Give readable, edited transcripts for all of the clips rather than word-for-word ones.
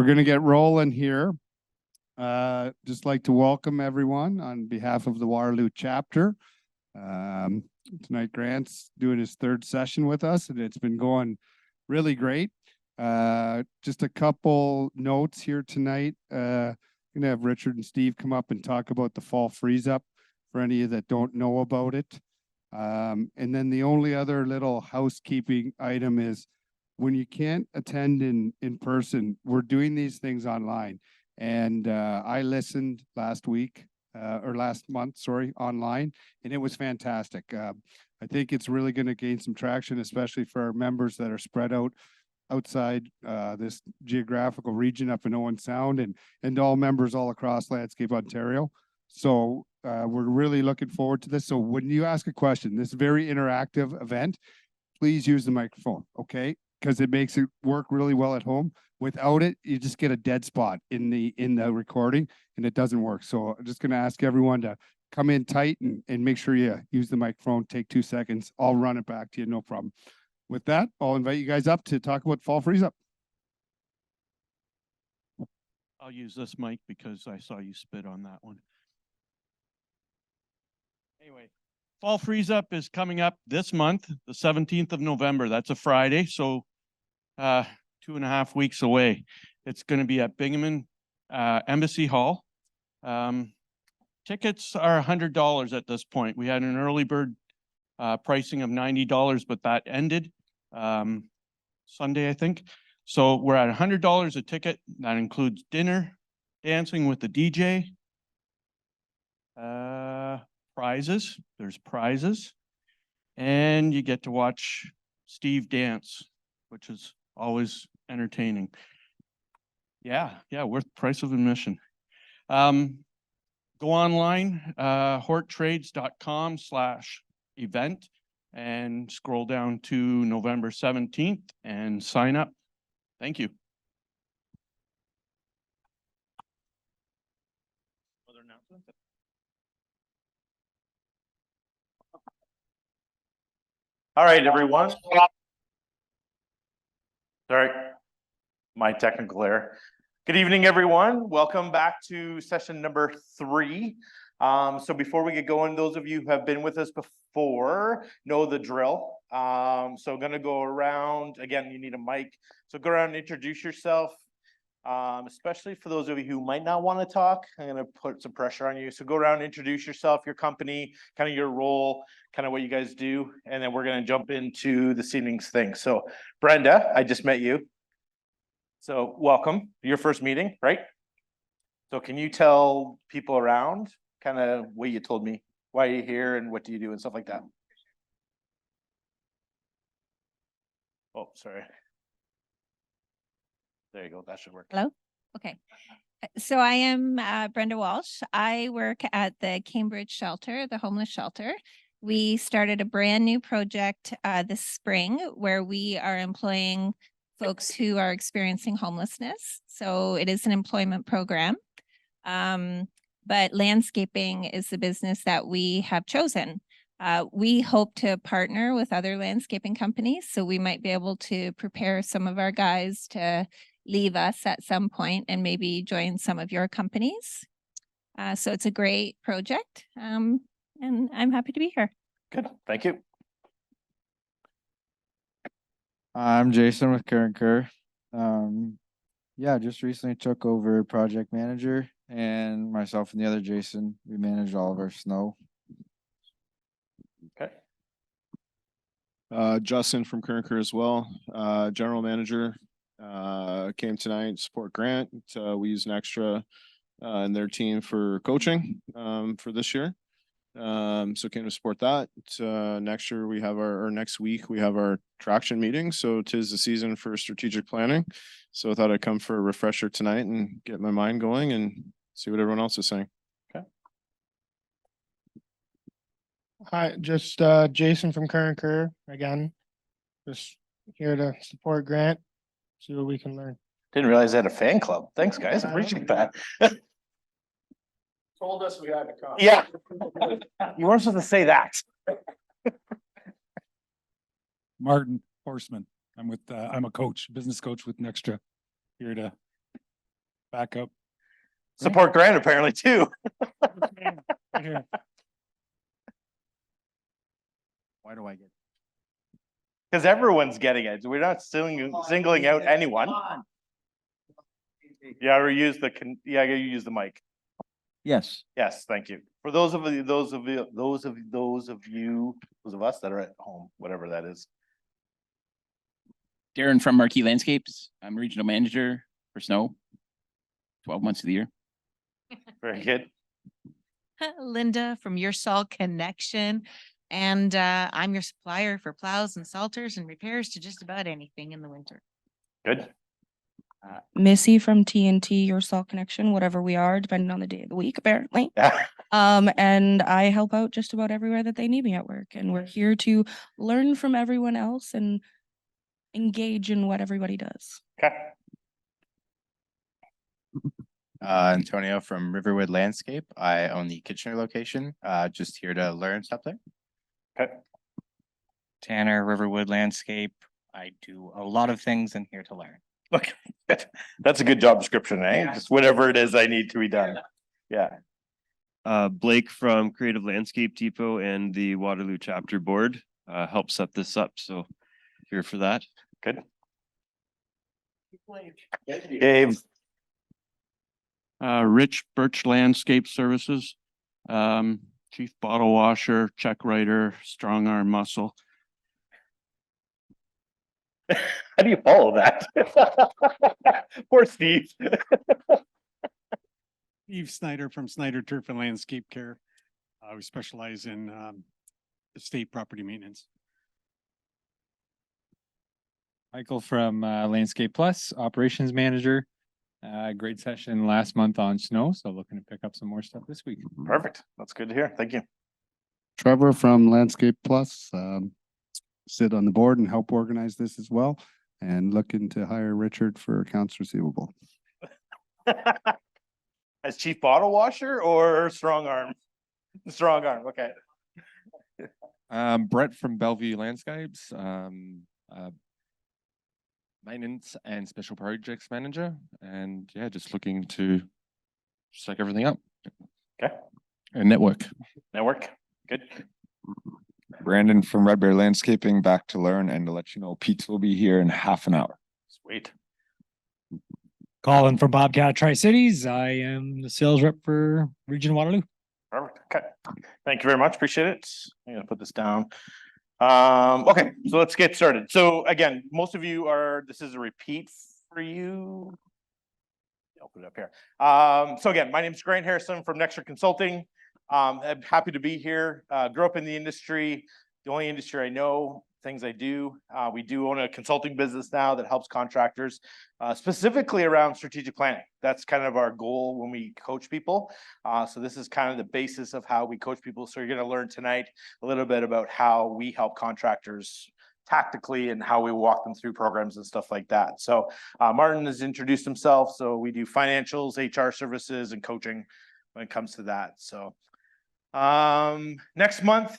We're going to get rolling here. Just like to welcome everyone on behalf of the Waterloo chapter. Tonight, Grant's doing his third session with us, and it's been going really great. Just a couple notes here tonight. I'm going to have Richard and Steve come up and talk about the fall freeze up for any of you that don't know about it. And then the only other little housekeeping item is when you can't attend in person, we're doing these things online. And I listened last month, online, and it was fantastic. I think it's really going to gain some traction, especially for our members that are spread out outside this geographical region up in Owen Sound and all members all across Landscape Ontario. So we're really looking forward to this. So when you ask a question, this very interactive event, please use the microphone, okay? Because it makes it work really well at home. Without it, you just get a dead spot in the recording and it doesn't work. So I'm just going to ask everyone to come in tight and make sure you use the microphone, take 2 seconds. I'll run it back to you, no problem. With that, I'll invite you guys up to talk about fall freeze up. I'll use this mic because I saw you spit on that one. Anyway, fall freeze up is coming up this month, the 17th of November. That's a Friday, so 2.5 weeks away. It's going to be at Binghamton Embassy Hall. Tickets are $100 at this point. We had an early bird pricing of $90, but that ended Sunday, I think. So we're at $100 a ticket. That includes dinner, dancing with the DJ, prizes. There's prizes, and you get to watch Steve dance, which is always entertaining. Yeah, worth the price of admission. Go online, horttrades.com/event, and scroll down to November 17th and sign up. Thank you. Other announcements? All right, everyone. Sorry, my technical error. Good evening, everyone. Welcome back to session number 3. So before we get going, those of you who have been with us before know the drill. So I'm going to go around. Again, you need a mic. So go around and introduce yourself, especially for those of you who might not want to talk. I'm going to put some pressure on you. So go around, introduce yourself, your company, kind of your role, kind of what you guys do, and then we're going to jump into this evening's thing. So Brenda, I just met you. So welcome, your first meeting, right? So can you tell people around kind of what you told me, why you're here and what do you do and stuff like that? Oh, sorry. There you go, that should work. Hello? Okay. So I am Brenda Walsh. I work at the Cambridge Shelter, the homeless shelter. We started a brand new project this spring where we are employing folks who are experiencing homelessness. So it is an employment program. But landscaping is the business that we have chosen. We hope to partner with other landscaping companies, so we might be able to prepare some of our guys to leave us at some point and maybe join some of your companies. So it's a great project, and I'm happy to be here. Good, thank you. I'm Jason with Current Kerr. Just recently took over project manager, and myself and the other Jason, we manage all of our snow. Okay. Justin from Current Kerr as well. General manager came tonight to support Grant. We use Nextra and their team for coaching for this year. So came to support that. Next year we have next week we have our traction meeting. So 'tis the season for strategic planning. So I thought I'd come for a refresher tonight and get my mind going and see what everyone else is saying. Okay. Hi, just Jason from Current Kerr again. Just here to support Grant, see what we can learn. Didn't realize I had a fan club. Thanks, guys. Appreciate that. Told us we had to come. Yeah. You weren't supposed to say that. Martin Horseman. I'm a coach, business coach with Nextra, here to Backup. Support grant apparently too, Why do I get? because everyone's getting it. We're not singling out anyone. Yeah, or use the, you use the mic. Yes. Yes, thank you. For those of us that are at home, whatever that is. Darren from Marquee Landscapes. I'm regional manager for snow. 12 months of the year. Very good. Linda from Your Salt Connection. And I'm your supplier for plows and salters and repairs to just about anything in the winter. Good. Missy from TNT, Your Salt Connection, whatever we are, depending on the day of the week, apparently. Yeah. And I help out just about everywhere that they need me at work. And we're here to learn from everyone else and engage in what everybody does. Okay. Antonio from Riverwood Landscape. I own the Kitchener location, just here to learn something. Okay. Tanner, Riverwood Landscape. I do a lot of things and here to learn. Look, that's a good job description, eh? Just whatever it is I need to be done. Yeah. Blake from Creative Landscape Depot and the Waterloo chapter board helped set this up, so here for that. Good. Dave. Rich Birch Landscape Services, chief bottle washer, check writer, strong arm muscle. How do you follow that? Poor Steve. Steve Snyder from Snyder Turf and Landscape Care. We specialize in estate property maintenance. Michael from Landscape Plus, Operations Manager. Great session last month on snow, so looking to pick up some more stuff this week. Perfect. That's good to hear. Thank you. Trevor from Landscape Plus, sit on the board and help organize this as well, and looking to hire Richard for accounts receivable. As chief bottle washer or strong arm? Strong arm, okay. Brett from Bellevue Landscapes, maintenance and special projects manager, and yeah, just looking to stack everything up. Okay. And network. Network, good. Brandon from Red Bear Landscaping, back to learn and to let you know Pete will be here in half an hour. Sweet. Colin from Bobcat Tri-Cities. I am the sales rep for Region Waterloo. Perfect. Okay. Thank you very much. Appreciate it. I'm gonna put this down. Okay, so let's get started. So again, most of you this is a repeat for you. I'll put it up here. So again, my name is Grant Harrison from Nextra Consulting. I'm happy to be here. Grew up in the industry, the only industry I know, things I do. We do own a consulting business now that helps contractors, specifically around strategic planning. That's kind of our goal when we coach people. So this is kind of the basis of how we coach people. So you're going to learn tonight a little bit about how we help contractors tactically and how we walk them through programs and stuff like that. So Martin has introduced himself. So we do financials, HR services, and coaching when it comes to that. So next month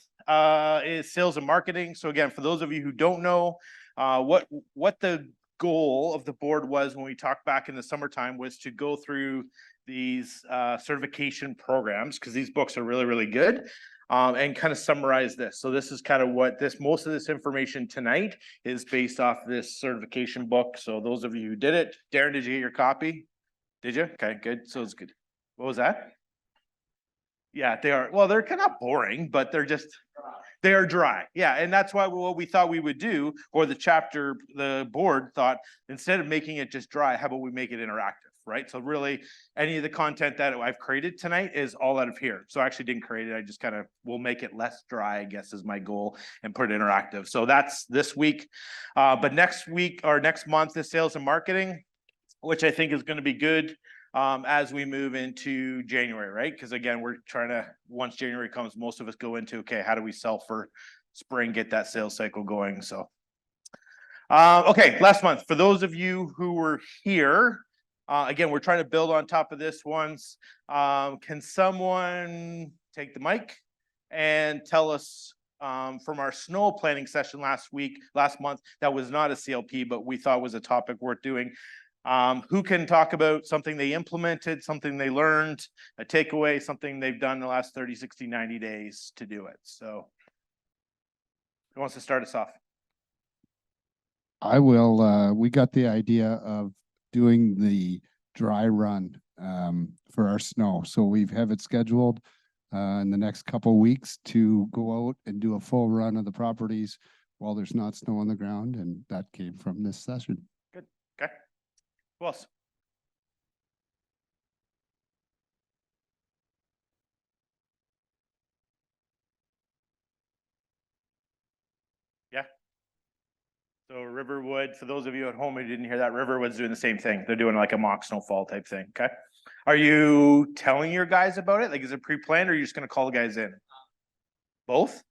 is sales and marketing. So again, for those of you who don't know, what the goal of the board was when we talked back in the summertime was to go through these certification programs, because these books are really, really good, and kind of summarize this. So this is kind of what most of this information tonight is based off this certification book. So those of you who did it, Darren, did you get your copy? Did you? Okay, good. So it's good. What was that? Yeah, they are. Well, they're kind of boring, but they are dry. Yeah. And that's why what we thought we would do, or the board thought, instead of making it just dry, how about we make it interactive, right? So really any of the content that I've created tonight is all out of here. So I actually didn't create it. I just will make it less dry, I guess is my goal, and put it interactive. So that's this week. But next week or next month is sales and marketing, which I think is going to be good. As we move into January, right? Because again, we're trying to, once January comes, most of us go into, okay, how do we sell for spring, get that sales cycle going? So, okay, last month, for those of you who were here, again, we're trying to build on top of this once. Can someone take the mic and tell us from our snow planning session last month, that was not a CLP, but we thought was a topic worth doing. Who can talk about something they implemented, something they learned, a takeaway, something they've done in the last 30, 60, 90 days to do it? So who wants to start us off? I will, we got the idea of doing the dry run for our snow. So we have it scheduled in the next couple weeks to go out and do a full run of the properties while there's not snow on the ground, and that came from this session. Good. Okay. Who else? Yeah. So Riverwood, for those of you at home who didn't hear that, Riverwood's doing the same thing. They're doing like a mock snowfall type thing. Okay. Are you telling your guys about it? Like, is it pre-planned or are you just gonna call the guys in? Both?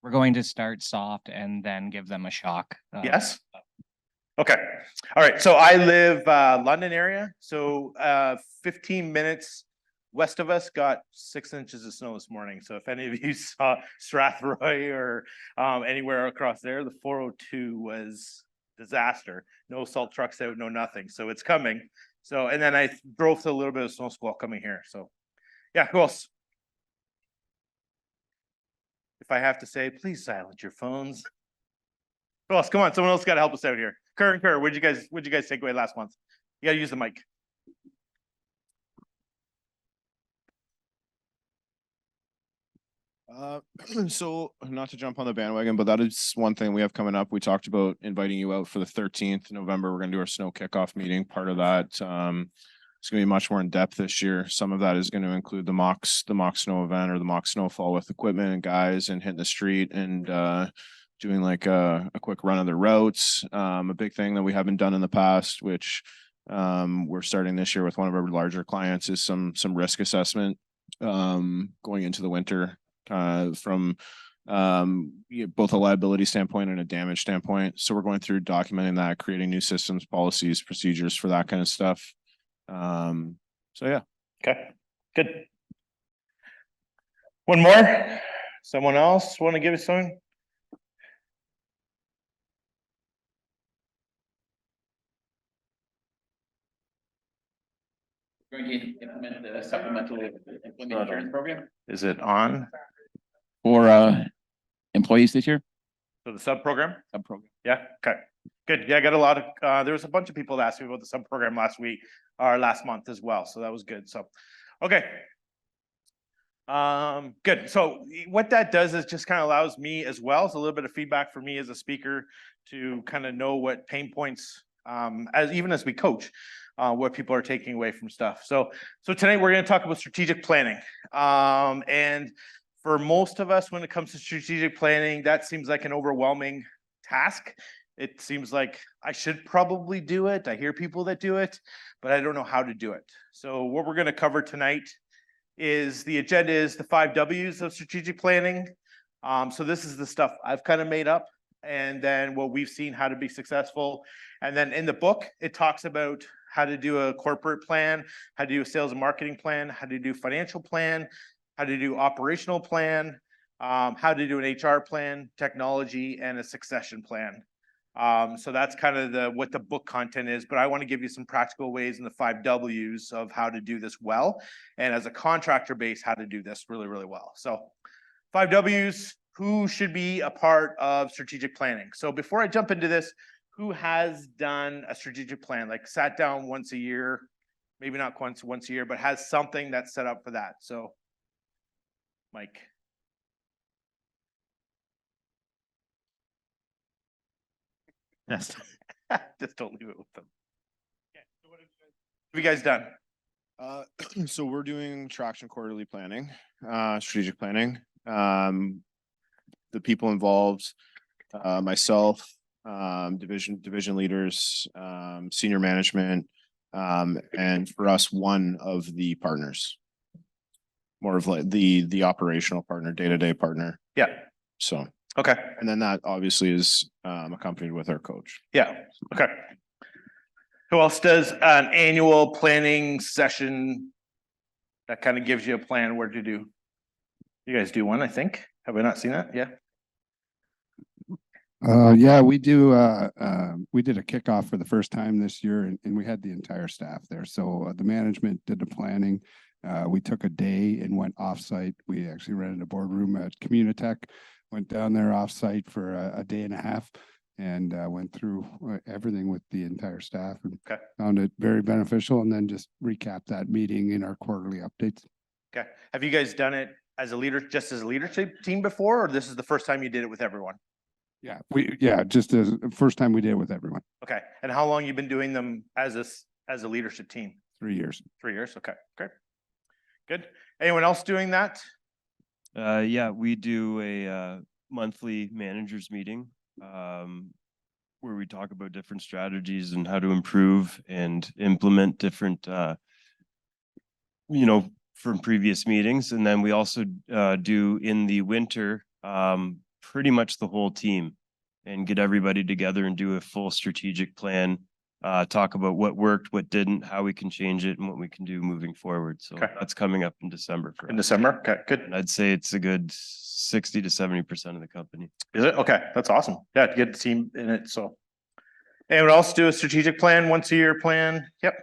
We're going to start soft and then give them a shock. Yes. Okay. All right. So I live London area. So 15 minutes west of us got 6 inches of snow this morning. So if any of you saw Strathroy or anywhere across there, the 402 was disaster. No salt trucks out, no nothing. So it's coming. So, and then I drove to a little bit of snow squall coming here. So yeah, who else? If I have to say, please silence your phones. Who else? Come on, someone else got to help us out here. Kerr, what'd you guys take away last month? You gotta use the mic. So not to jump on the bandwagon, but that is one thing we have coming up. We talked about inviting you out for the 13th November. We're gonna do our snow kickoff meeting. Part of that, it's gonna be much more in depth this year. Some of that is going to include the mock snow event or the mock snowfall with equipment and guys and hitting the street and doing like a quick run of the routes. A big thing that we haven't done in the past, which we're starting this year with one of our larger clients, is some risk assessment going into the winter from both a liability standpoint and a damage standpoint. So we're going through documenting that, creating new systems, policies, procedures for that kind of stuff. So yeah. Okay, good. One more. Someone else want to give us something? Going to implement the supplemental employment insurance program Is it on? for employees this year. So the sub program? Sub program. Yeah, okay, good. Yeah, I got a lot of, there was a bunch of people that asked me about the sub program last week or last month as well. So that was good. So, okay. Good. So what that does is just kind of allows me as well. It's a little bit of feedback for me as a speaker to kind of know what pain points, even as we coach, what people are taking away from stuff. So tonight we're going to talk about strategic planning. And for most of us, when it comes to strategic planning, that seems like an overwhelming task. It seems like I should probably do it. I hear people that do it, but I don't know how to do it. So what we're going to cover tonight is the agenda is the 5 W's of strategic planning. So this is the stuff I've kind of made up, and then what we've seen how to be successful. And then in the book, it talks about how to do a corporate plan, how to do a sales and marketing plan, how to do financial plan, how to do operational plan, how to do an HR plan, technology, and a succession plan. So that's kind of what the book content is, but I want to give you some practical ways in the 5 W's of how to do this well. And as a contractor base, how to do this really, really well. So 5 W's, who should be a part of strategic planning? So before I jump into this, who has done a strategic plan, like sat down once a year, maybe not once a year, but has something that's set up for that? So Mike. Yes. Just don't leave it with them. Okay, so what have you guys done? So we're doing traction quarterly planning, strategic planning. The people involved, myself, division leaders, senior management, and for us, one of the partners, more of like the operational partner, day-to-day partner. Yeah. So. Okay. And then that obviously is accompanied with our coach. Yeah. Okay. Who else does an annual planning session that kind of gives you a plan where to do? You guys do one, I think. Have I not seen that? Yeah. Yeah, we do, we did a kickoff for the first time this year and we had the entire staff there. So the management did the planning. We took a day and went offsite. We actually rented a boardroom at Communitech, went down there offsite for a day and a half and went through everything with the entire staff and Okay. found it very beneficial, and then just recap that meeting in our quarterly updates. Okay. Have you guys done it as a leader, just as a leadership team before, or this is the first time you did it with everyone? Yeah, just as first time we did it with everyone, Okay. And how long you been doing them as a leadership team? 3 years. 3 years? Okay, great. Good. Anyone else doing that? Yeah, we do a monthly managers meeting where we talk about different strategies and how to improve and implement different from previous meetings. And then we also do in the winter pretty much the whole team and get everybody together and do a full strategic plan, talk about what worked, what didn't, how we can change it and what we can do moving forward. So Okay. that's coming up in December. For In us. December? Okay, good. And I'd say it's a good 60 to 70% of the company. Is it? Okay, that's awesome. Yeah, to get the team in it, so. Anyone else do a strategic plan, once a year plan? Yep.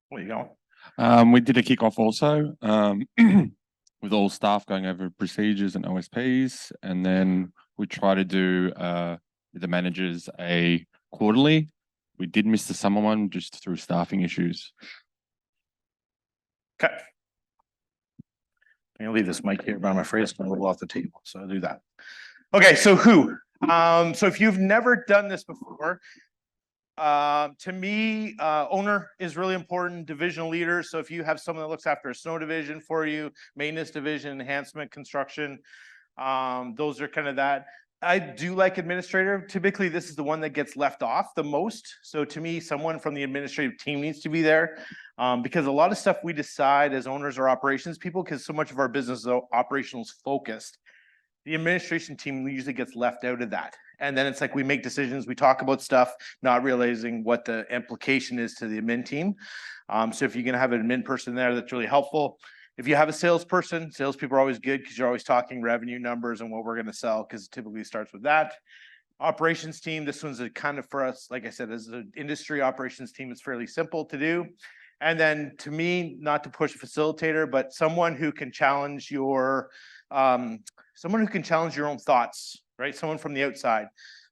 Where you going? We did a kickoff also, with all staff going over procedures and OSPs, and then we try to do with the managers a quarterly. We did miss the summer one just through staffing issues. Okay. I'm gonna leave this mic here, but I'm afraid it's gonna roll off the table, so I'll do that. Okay, so who? So if you've never done this before, to me, owner is really important, divisional leader. So if you have someone that looks after a snow division for you, maintenance division, enhancement, construction, those are kind of that. I do like administrator. Typically, this is the one that gets left off the most. So to me, someone from the administrative team needs to be there, because a lot of stuff we decide as owners or operations people, because so much of our business is operationals focused. The administration team usually gets left out of that. And then it's like we make decisions, we talk about stuff, not realizing what the implication is to the admin team. So if you're gonna have an admin person there, that's really helpful. If you have a salesperson, salespeople are always good because you're always talking revenue numbers and what we're gonna sell, because it typically starts with that. Operations team, this one's a kind of for us, like I said, as an industry operations team, it's fairly simple to do. And then to me, not to push a facilitator, but someone who can challenge your own thoughts, right? Someone from the outside.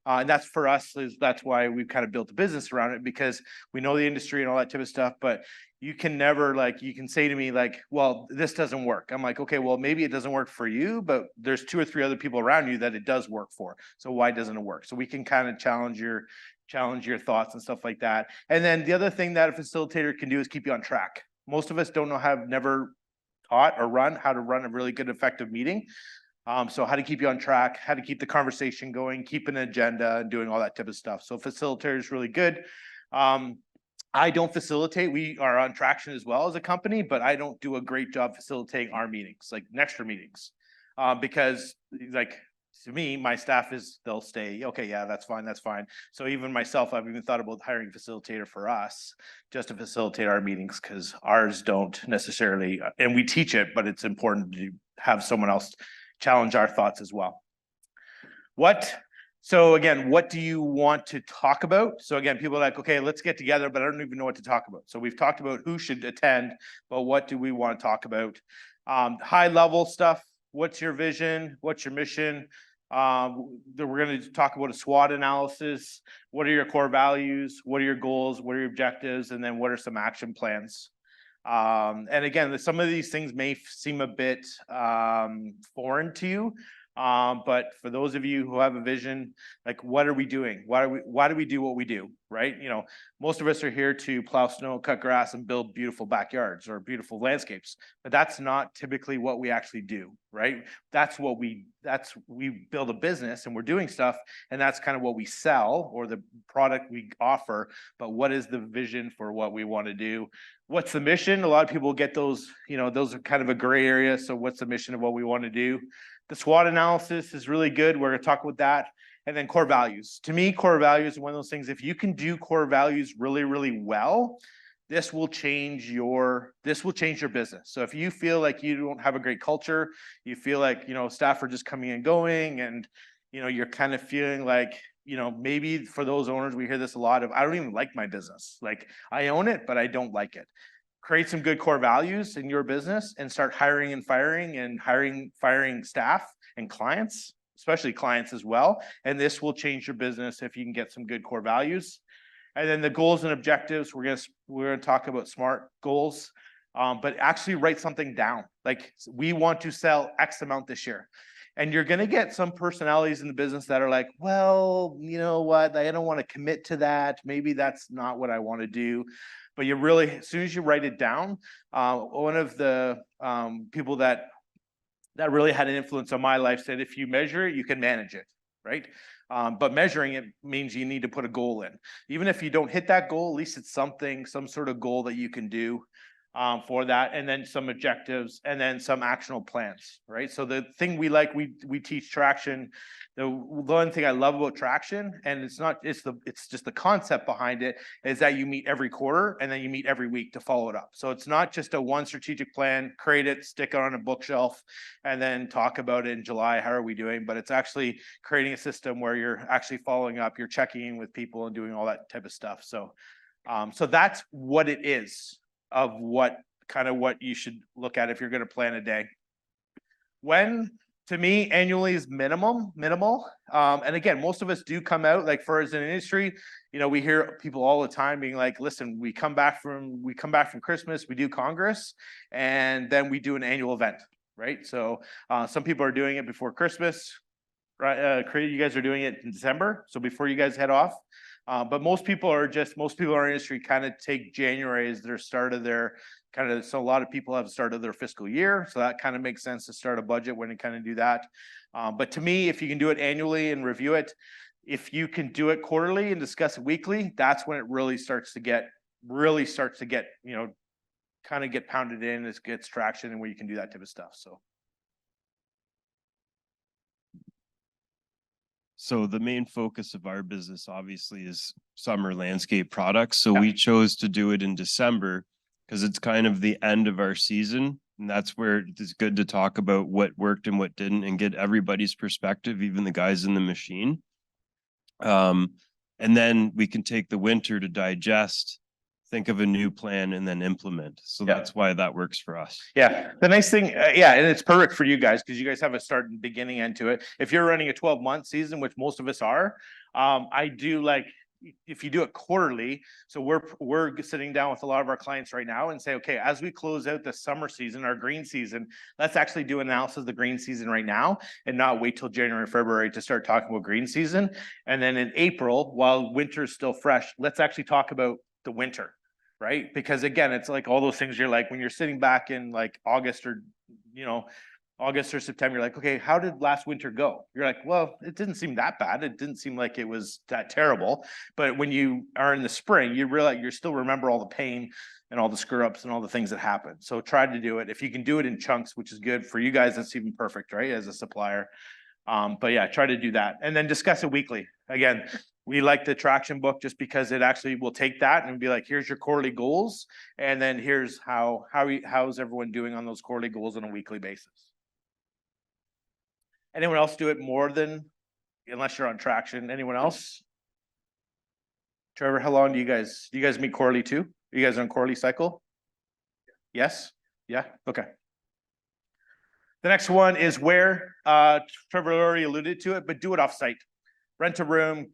And that's for us, that's why we've kind of built a business around it, because we know the industry and all that type of stuff, but you can never, like, you can say to me like, well, this doesn't work. I'm like, okay, well, maybe it doesn't work for you, but there's 2 or 3 other people around you that it does work for. So why doesn't it work? So we can kind of challenge your thoughts and stuff like that. And then the other thing that a facilitator can do is keep you on track. Most of us don't know have never taught or how to run a really good, effective meeting. So how to keep you on track, how to keep the conversation going, keep an agenda and doing all that type of stuff. So facilitator is really good. I don't facilitate. We are on Traction as well as a company, but I don't do a great job facilitating our meetings, like Nextra meetings. Because like to me, my staff they'll stay, okay, yeah, that's fine, that's fine. So even myself, I've even thought about hiring a facilitator for us just to facilitate our meetings, because ours don't necessarily, and we teach it, but it's important to have someone else challenge our thoughts as well. So again, what do you want to talk about? So again, people are like, okay, let's get together, but I don't even know what to talk about. So we've talked about who should attend, but what do we want to talk about? High level stuff. What's your vision? What's your mission? We're going to talk about a SWOT analysis. What are your core values? What are your goals? What are your objectives? And then what are some action plans? And again, some of these things may seem a bit foreign to you. But for those of you who have a vision, like, what are we doing? Why do we do what we do? Right? You know, most of us are here to plow snow, cut grass, and build beautiful backyards or beautiful landscapes. But that's not typically what we actually do, right? We build a business and we're doing stuff, and that's kind of what we sell or the product we offer. But what is the vision for what we want to do? What's the mission? A lot of people get those, those are kind of a gray area. So what's the mission of what we want to do? The SWOT analysis is really good. We're going to talk about that. And then core values. To me, core values are one of those things. If you can do core values really, really well, this will change your business. So if you feel like you don't have a great culture, you feel like, staff are just coming and going, and, you're kind of feeling like you know, maybe for those owners, we hear this a lot of, I don't even like my business. Like I own it, but I don't like it. Create some good core values in your business and start hiring and firing staff and clients, especially clients as well. And this will change your business if you can get some good core values. And then the goals and objectives, we're gonna talk about SMART goals, but actually write something down. Like we want to sell X amount this year. And you're gonna get some personalities in the business that are like, well, you know what, I don't want to commit to that. Maybe that's not what I want to do. But you really, as soon as you write it down, one of the people that really had an influence on my life said, if you measure it, you can manage it, right? But measuring it means you need to put a goal in. Even if you don't hit that goal, at least it's something, some sort of goal that you can do for that, and then some objectives, and then some actionable plans, right? So the thing we teach traction. The one thing I love about traction, and it's just the concept behind it, is that you meet every quarter and then you meet every week to follow it up. So it's not just a one strategic plan, create it, stick it on a bookshelf, and then talk about it in July, how are we doing? But it's actually creating a system where you're actually following up, you're checking in with people and doing all that type of stuff. So, so that's what it is of what you should look at if you're going to plan a day. When, to me, annually is minimal. And again, most of us do come out, like for as an industry, you know, we hear people all the time being like, listen, we come back from Christmas, we do Congress, and then we do an annual event, right? So some people are doing it before Christmas, right? You guys are doing it in December, so before you guys head off. But most people in our industry kind of take January as their start of their so a lot of people have started their fiscal year. So that kind of makes sense to start a budget when you kind of do that. But to me, if you can do it annually and review it, if you can do it quarterly and discuss it weekly, that's when it really starts to get, you know, kind of get pounded in, it gets traction, and where you can do that type of stuff. So the main focus of our business obviously is summer landscape products. So we chose to do it in December because it's kind of the end of our season. And that's where it's good to talk about what worked and what didn't and get everybody's perspective, even the guys in the machine. And then we can take the winter to digest, think of a new plan, and then implement. So that's why that works for us. Yeah. The nice thing, and it's perfect for you guys because you guys have a start and beginning end to it. If you're running a 12-month season, which most of us are, I do like, if you do it quarterly, so we're sitting down with a lot of our clients right now and say, okay, as we close out the summer season, our green season, let's actually do analysis of the green season right now and not wait till January, February to start talking about green season. And then in April, while winter is still fresh, let's actually talk about the winter. Right? Because again, it's like all those things you're like, when you're sitting back in like August or September, you're like, okay, how did last winter go? You're like, well, it didn't seem that bad. It didn't seem like it was that terrible. But when you are in the spring, you realize you still remember all the pain and all the screw ups and all the things that happened. So try to do it. If you can do it in chunks, which is good for you guys, that's even perfect, right? As a supplier. But yeah, try to do that and then discuss it weekly. Again, we like the traction book just because it actually will take that and be like, here's your quarterly goals. And then here's how's everyone doing on those quarterly goals on a weekly basis. Anyone else do it more than, unless you're on traction, anyone else? Trevor, how long do you guys meet quarterly too? Are you guys on quarterly cycle? Yes? Yeah? Okay. The next one is where, Trevor already alluded to it, but do it offsite. Rent a room,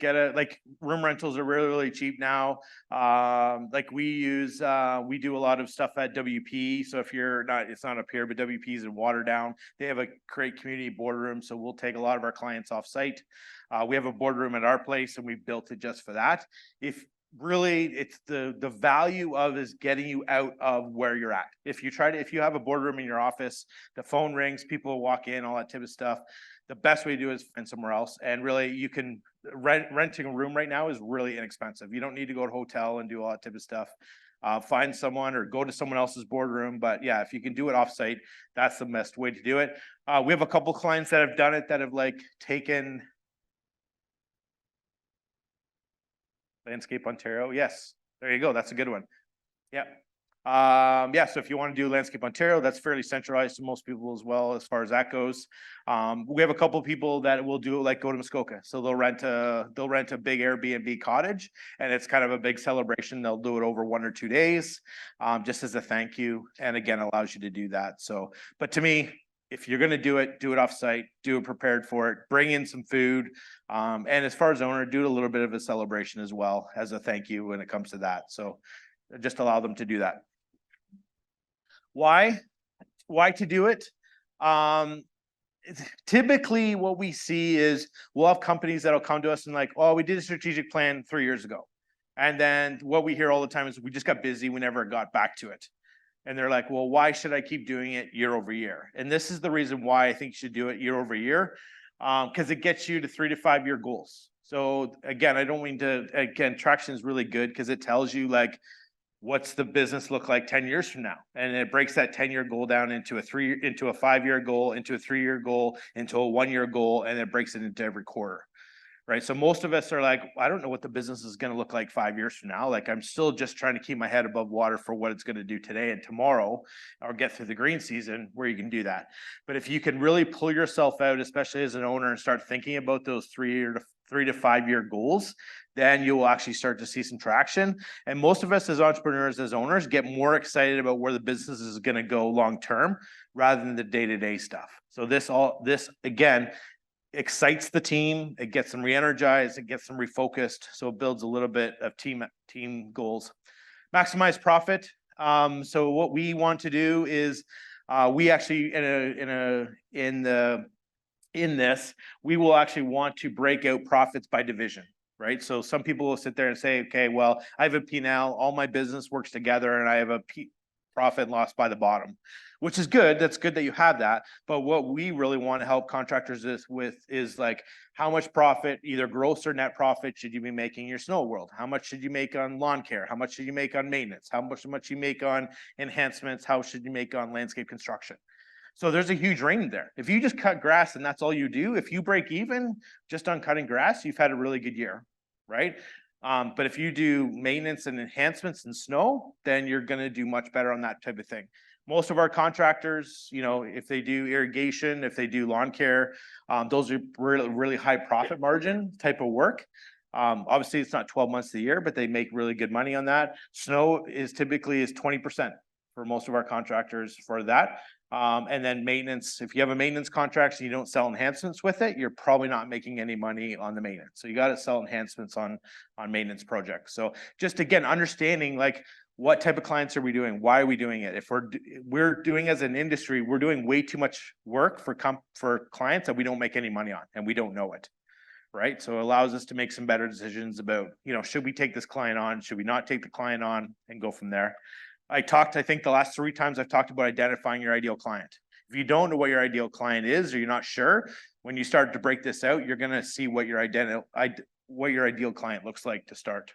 room rentals are really, really cheap now. We do a lot of stuff at WP. So if it's not up here, but WP is in Waterdown. They have a great community boardroom. So we'll take a lot of our clients off site. We have a boardroom at our place and we've built it just for that. If really it's the value of is getting you out of where you're at. If you have a boardroom in your office, the phone rings, people walk in, all that type of stuff. The best way to do it is find somewhere else. And really you can renting a room right now is really inexpensive. You don't need to go to a hotel and do all that type of stuff. Find someone or go to someone else's boardroom. But yeah, if you can do it offsite, that's the best way to do it. We have a couple clients that have done it that have taken Landscape Ontario. Yes, there you go. That's a good one. Yeah. Yeah, so if you want to do Landscape Ontario, that's fairly centralized to most people as well, as far as that goes. We have a couple people that will do it like go to Muskoka. So they'll rent a big Airbnb cottage, and it's kind of a big celebration. They'll do it over 1 or 2 days, just as a thank you. And again, allows you to do that. So, but to me, if you're gonna do it offsite, do it prepared for it, bring in some food. And as far as owner, do a little bit of a celebration as well as a thank you when it comes to that. So just allow them to do that. Why to do it? Typically what we see is we'll have companies that'll come to us and like, oh, we did a strategic plan 3 years ago. And then what we hear all the time is we just got busy. We never got back to it. And they're like, well, why should I keep doing it year over year? And this is the reason why I think you should do it year over year, because it gets you to 3 to 5 year goals. So again, I don't mean to, again, traction is really good because it tells you like, what's the business look like 10 years from now? And it breaks that 10-year goal down into a 5-year goal, into a 3-year goal, into a 1-year goal, and it breaks it into every quarter. Right. So most of us are like, I don't know what the business is going to look like 5 years from now. Like I'm still just trying to keep my head above water for what it's going to do today and tomorrow, or get through the green season where you can do that. But if you can really pull yourself out, especially as an owner, and start thinking about those 3 to 5 year goals, then you will actually start to see some traction. And most of us as entrepreneurs, as owners, get more excited about where the business is going to go long term rather than the day-to-day stuff. So this again excites the team, it gets them re-energized, it gets them refocused, so it builds a little bit of team goals. Maximize profit. So what we want to do is we actually in this we will actually want to break out profits by division. Right. So some people will sit there and say, okay, well, I have a P&L, all my business works together and I have a profit and loss by the bottom, which is good. That's good that you have that. But what we really want to help contractors is like, how much profit, either gross or net profit, should you be making in your snow world? How much should you make on lawn care? How much should you make on maintenance? How much you make on enhancements? How should you make on landscape construction? So there's a huge range there. If you just cut grass and that's all you do, if you break even just on cutting grass, you've had a really good year, right? But if you do maintenance and enhancements in snow, then you're going to do much better on that type of thing. Most of our contractors, you know, if they do irrigation, if they do lawn care, those are really high profit margin type of work. Obviously, it's not 12 months of the year, but they make really good money on that. Snow is typically 20% for most of our contractors for that. And then maintenance, if you have a maintenance contract and you don't sell enhancements with it, you're probably not making any money on the maintenance. So you got to sell enhancements on maintenance projects. So just again, understanding like what type of clients are we doing? Why are we doing it? If we're doing as an industry, we're doing way too much work for clients that we don't make any money on and we don't know it. Right. So it allows us to make some better decisions about, you know, should we take this client on? Should we not take the client on, and go from there? I think the last 3 times I've talked about identifying your ideal client. If you don't know what your ideal client is, or you're not sure, when you start to break this out, you're going to see what your ideal client looks like to start.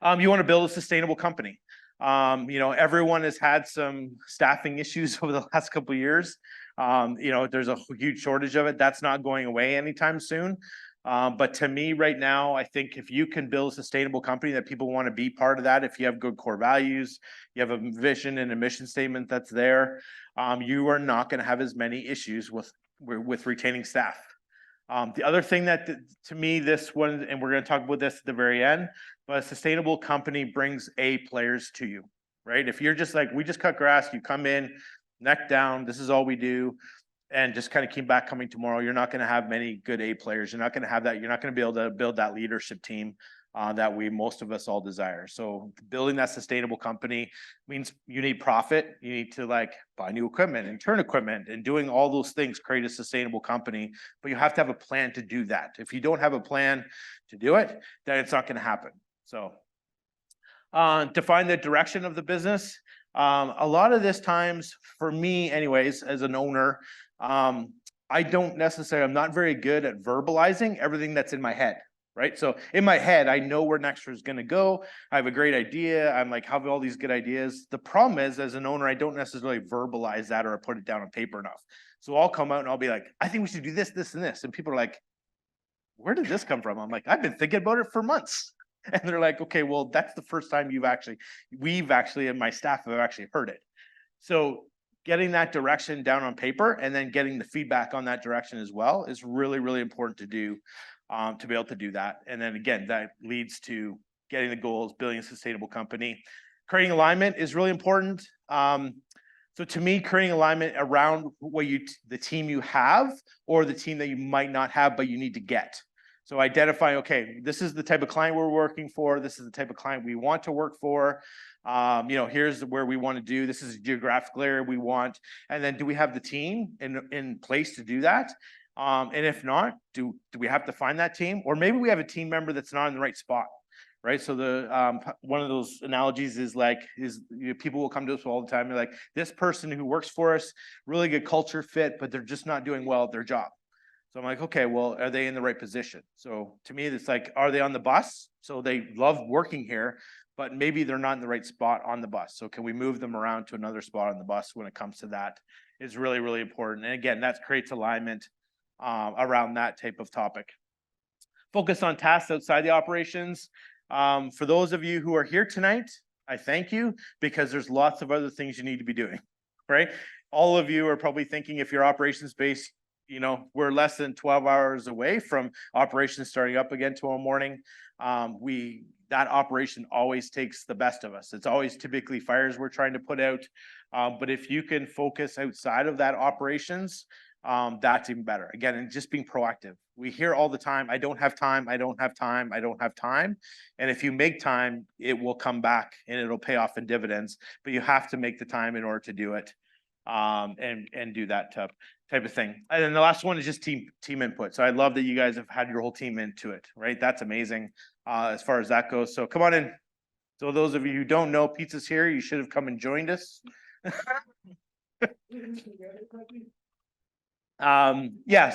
You want to build a sustainable company. You know, everyone has had some staffing issues over the last couple of years. You know, there's a huge shortage of it. That's not going away anytime soon. But to me right now, I think if you can build a sustainable company that people want to be part of that, if you have good core values, you have a vision and a mission statement that's there, you are not going to have as many issues with retaining staff. The other thing that to me, this one, and we're going to talk about this at the very end, but a sustainable company brings A players to you, right? If you're just like, we just cut grass, you come in, neck down, this is all we do, and just kind of keep back coming tomorrow, you're not going to have many good A players. You're not going to have that. You're not going to be able to build that leadership team that most of us all desire. So building that sustainable company means you need profit. You need to like buy new equipment and turn equipment and doing all those things, create a sustainable company, but you have to have a plan to do that. If you don't have a plan to do it, then it's not going to happen. So define the direction of the business. A lot of this times for me anyways, as an owner, I don't necessarily, I'm not very good at verbalizing everything that's in my head, right? So in my head, I know where Nextra is going to go. I have a great idea. I'm like, have all these good ideas. The problem is, as an owner, I don't necessarily verbalize that or put it down on paper enough. So I'll come out and I'll be like, I think we should do this, this, and this. And people are like, where did this come from? I'm like, I've been thinking about it for months. And they're like, okay, well, that's the first time we've actually, and my staff have actually heard it. So getting that direction down on paper and then getting the feedback on that direction as well is really, really important to do, to be able to do that. And then again, that leads to getting the goals, building a sustainable company. Creating alignment is really important. So to me, creating alignment around what the team you have or the team that you might not have, but you need to get. So identify, okay, this is the type of client we're working for. This is the type of client we want to work for. Here's where we want to do. This is a geographical area we want. And then do we have the team in place to do that? And if not, do we have to find that team? Or maybe we have a team member that's not in the right spot, right? So one of those analogies is people will come to us all the time. They're like, this person who works for us, really good culture fit, but they're just not doing well at their job. So I'm like, okay, well, are they in the right position? So to me, it's like, are they on the bus? So they love working here, but maybe they're not in the right spot on the bus. So can we move them around to another spot on the bus when it comes to that? Is really, really important. And again, that creates alignment around that type of topic. Focus on tasks outside the operations. For those of you who are here tonight, I thank you, because there's lots of other things you need to be doing, right? All of you are probably thinking, if you're operations based, we're less than 12 hours away from operations starting up again tomorrow morning. That operation always takes the best of us. It's always typically fires we're trying to put out. But if you can focus outside of that operations, that's even better. Again, and just being proactive. We hear all the time, I don't have time, I don't have time, I don't have time. And if you make time, it will come back and it'll pay off in dividends, but you have to make the time in order to do it. And do that type of thing. And then the last one is just team input. So I love that you guys have had your whole team into it, right? That's amazing as far as that goes. So come on in. So those of you who don't know, pizza's here. You should have come and joined us.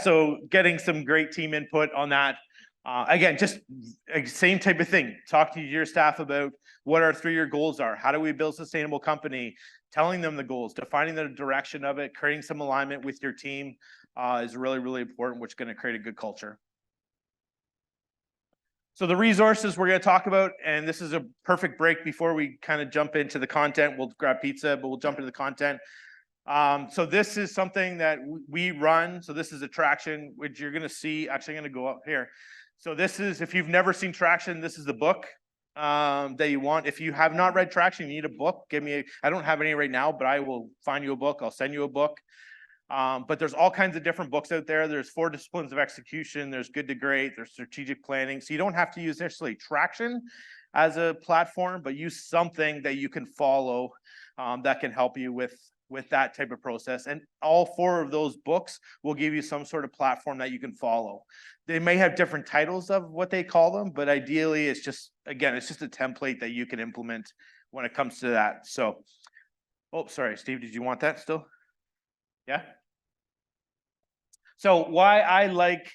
So getting some great team input on that. Again, just same type of thing. Talk to your staff about what our 3-year goals are. How do we build a sustainable company? Telling them the goals, defining the direction of it, creating some alignment with your team is really, really important, which is going to create a good culture. So the resources we're going to talk about, and this is a perfect break before we kind of jump into the content. We'll grab pizza, but we'll jump into the content. So this is something that we run. So this is a Traction, which you're going to see. Actually, I'm going to go up here. So this is, if you've never seen Traction, this is the book that you want. If you have not read Traction, you need a book. I don't have any right now, but I will find you a book. I'll send you a book. But there's all kinds of different books out there. There's 4 disciplines of execution. There's Good to Great. There's strategic planning. So you don't have to use necessarily Traction as a platform, but use something that you can follow that can help you with that type of process. And all 4 of those books will give you some sort of platform that you can follow. They may have different titles of what they call them, but ideally it's just a template that you can implement when it comes to that. So, oh, sorry, Steve, did you want that still? Yeah. So why I like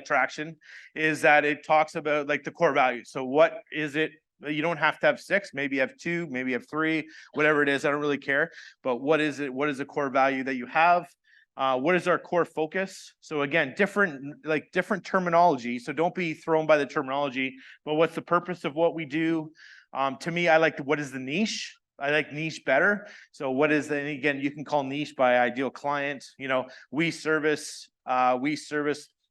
Traction is that it talks about like the core values. So what is it? You don't have to have 6, maybe you have 2, maybe you have 3, whatever it is. I don't really care. But what is it? What is the core value that you have? What is our core focus? So again, different terminology. So don't be thrown by the terminology, but what's the purpose of what we do? To me, I like what is the niche? I like niche better. So what is the, and again, you can call niche by ideal client. We service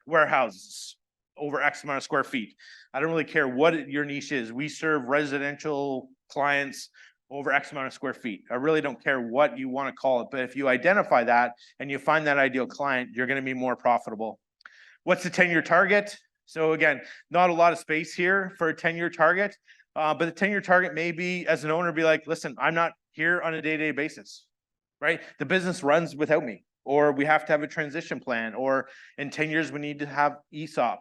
warehouses over X amount of square feet. I don't really care what your niche is. We serve residential clients over X amount of square feet. I really don't care what you want to call it, but if you identify that and you find that ideal client, you're going to be more profitable. What's the 10-year target? So again, not a lot of space here for a 10-year target, but the 10-year target may be, as an owner, be like, listen, I'm not here on a day-to-day basis, right? The business runs without me, or we have to have a transition plan, or in 10 years, we need to have ESOP.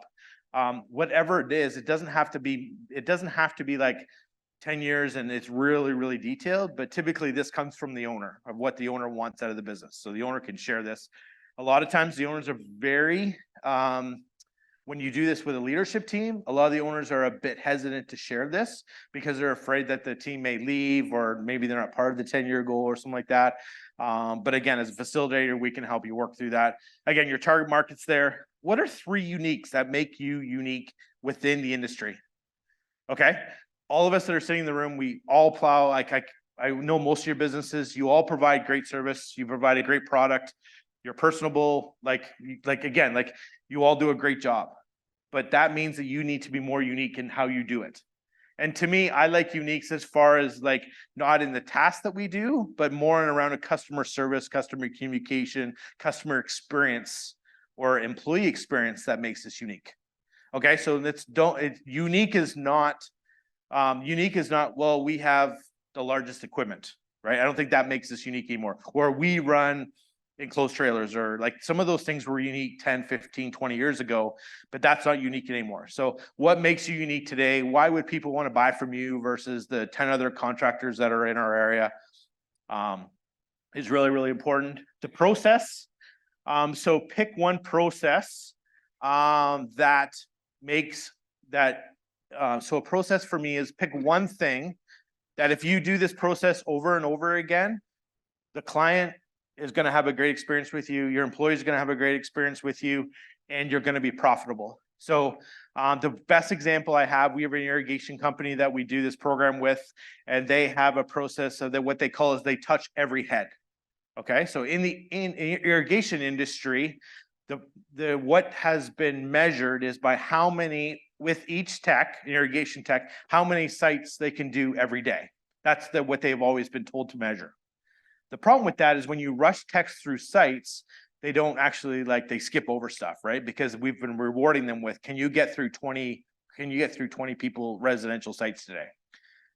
Whatever it is, it doesn't have to be like 10 years and it's really, really detailed, but typically this comes from the owner of what the owner wants out of the business. So the owner can share this. A lot of times the owners are very, when you do this with a leadership team, a lot of the owners are a bit hesitant to share this because they're afraid that the team may leave, or maybe they're not part of the 10-year goal or something like that. But again, as a facilitator, we can help you work through that. Again, your target market's there. what are three uniques that make you unique within the industry? Okay, all of us that are sitting in the room, we all plow, I know most of your businesses, you all provide great service, you provide a great product, you're personable, again, you all do a great job. But that means that you need to be more unique in how you do it. And to me, I like uniques as far as like not in the task that we do, but more in around a customer service, customer communication, customer experience, or employee experience that makes us unique. Okay, so unique is not, well, we have the largest equipment, right? I don't think that makes us unique anymore. Or we run enclosed trailers, or like some of those things were unique 10, 15, 20 years ago, but that's not unique anymore. So what makes you unique today? Why would people want to buy from you versus the 10 other contractors that are in our area? Is really, really important. The process. So pick one process that makes that. So a process for me is pick one thing that if you do this process over and over again, the client is going to have a great experience with you. Your employees are going to have a great experience with you, and you're going to be profitable. So the best example I have, we have an irrigation company that we do this program with, and they have a process of that what they call is they touch every head. Okay, so in the irrigation industry, the what has been measured is by how many, with each tech, irrigation tech, how many sites they can do every day. That's what they've always been told to measure. The problem with that is when you rush techs through sites, they don't actually they skip over stuff, right? Because we've been rewarding them with, can you get through 20 people residential sites today?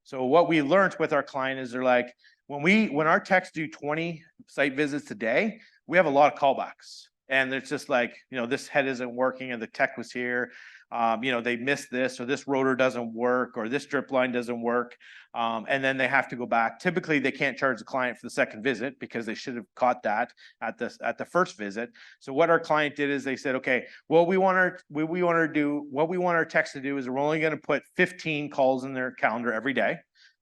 So what we learned with our client is they're like, when our techs do 20 site visits a day, we have a lot of callbacks. And it's just like, this head isn't working and the tech was here. They missed this, or this rotor doesn't work, or this drip line doesn't work. And then they have to go back. Typically, they can't charge the client for the second visit because they should have caught that at the first visit. So what our client did is they said, okay, what we want our techs to do is we're only going to put 15 calls in their calendar every day.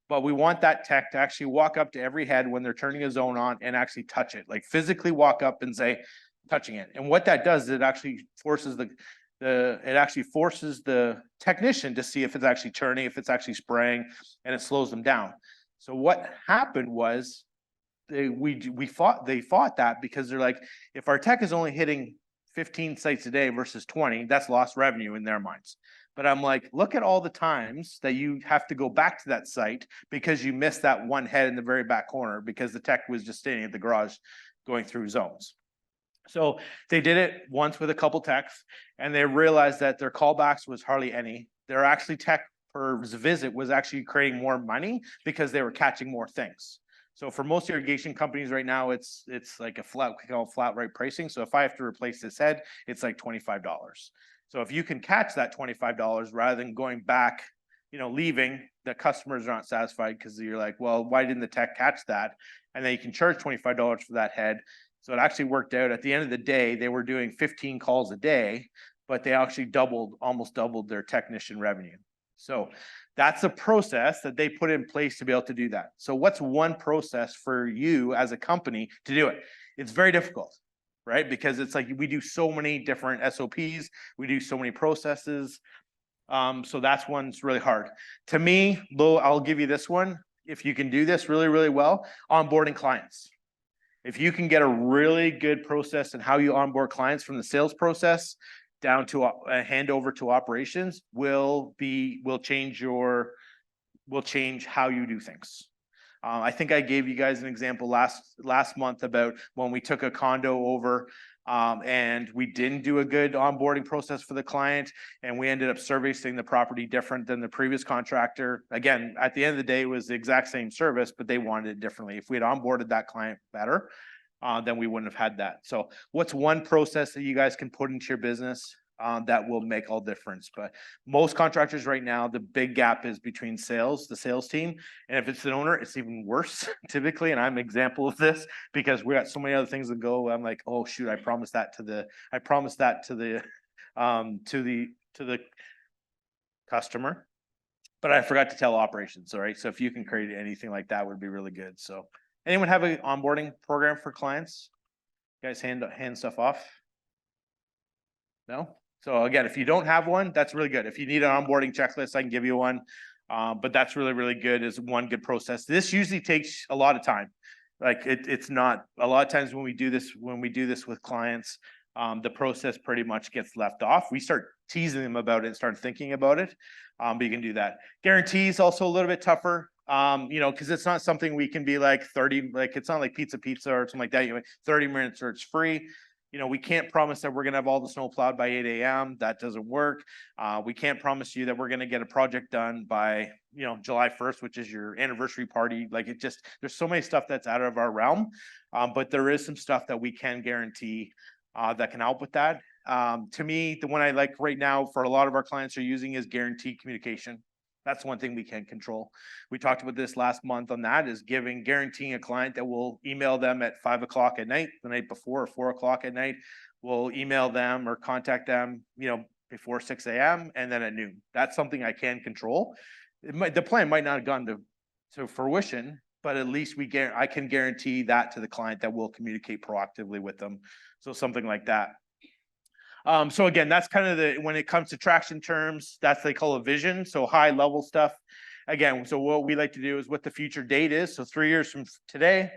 But we want that tech to actually walk up to every head when they're turning a zone on and actually touch it, like physically walk up and say, touching it. And what that does is it actually forces the technician to see if it's actually turning, if it's actually spraying, and it slows them down. So what happened was they fought that because they're like, if our tech is only hitting 15 sites a day versus 20, that's lost revenue in their minds. But I'm like, look at all the times that you have to go back to that site because you missed that one head in the very back corner because the tech was just standing at the garage going through zones. So they did it once with a couple techs, and they realized that their callbacks was hardly any. Their actually tech per visit was actually creating more money because they were catching more things. So for most irrigation companies right now, it's like a flat rate pricing. So if I have to replace this head, it's like $25. So if you can catch that $25 rather than going back, leaving, the customers are not satisfied because you're like, well, why didn't the tech catch that? And then you can charge $25 for that head. So it actually worked out. At the end of the day, they were doing 15 calls a day, but they actually almost doubled their technician revenue. So that's a process that they put in place to be able to do that. So what's one process for you as a company to do it? It's very difficult, right? Because it's like we do so many different SOPs, we do so many processes. So that's one's really hard. To me, Lo, I'll give you this one. If you can do this really, really well, onboarding clients. If you can get a really good process in how you onboard clients from the sales process down to a handover to operations will change how you do things. I think I gave you guys an example last month about when we took a condo over and we didn't do a good onboarding process for the client, and we ended up servicing the property different than the previous contractor. Again, at the end of the day, it was the exact same service, but they wanted it differently. If we had onboarded that client better, then we wouldn't have had that. So what's one process that you guys can put into your business that will make all difference? But most contractors right now, the big gap is between the sales team. And if it's an owner, it's even worse typically. And I'm an example of this because we got so many other things to go. I'm like, oh shoot, I promised that to the customer, but I forgot to tell operations. All right. So if you can create anything like that would be really good. So anyone have an onboarding program for clients? You guys hand stuff off? No? So again, if you don't have one, that's really good. If you need an onboarding checklist, I can give you one. But that's really, really good is one good process. This usually takes a lot of time. Like it's not, a lot of times when we do this with clients, the process pretty much gets left off. We start teasing them about it and start thinking about it. But you can do that. Guarantees also a little bit tougher. Because it's not something we can be like 30, like it's not like pizza or something like that. 30 minutes or it's free. We can't promise that we're gonna have all the snow plowed by 8 a.m. That doesn't work. We can't promise you that we're gonna get a project done by, July 1st, which is your anniversary party. Like there's so many stuff that's out of our realm. But there is some stuff that we can guarantee that can help with that. To me, the one I like right now for a lot of our clients are using is guaranteed communication. That's one thing we can control. We talked about this last month on that is guaranteeing a client that will email them at 5 o'clock at night, the night before, or 4 o'clock at night. We'll email them or contact them, before 6 a.m. and then at noon. That's something I can control. The plan might not have gone to fruition, but at least I can guarantee that to the client that we'll communicate proactively with them. So something like that. So again, that's kind of when it comes to traction terms, that's they call a vision. So high level stuff. Again, so what we like to do is what the future date is. So 3 years from today,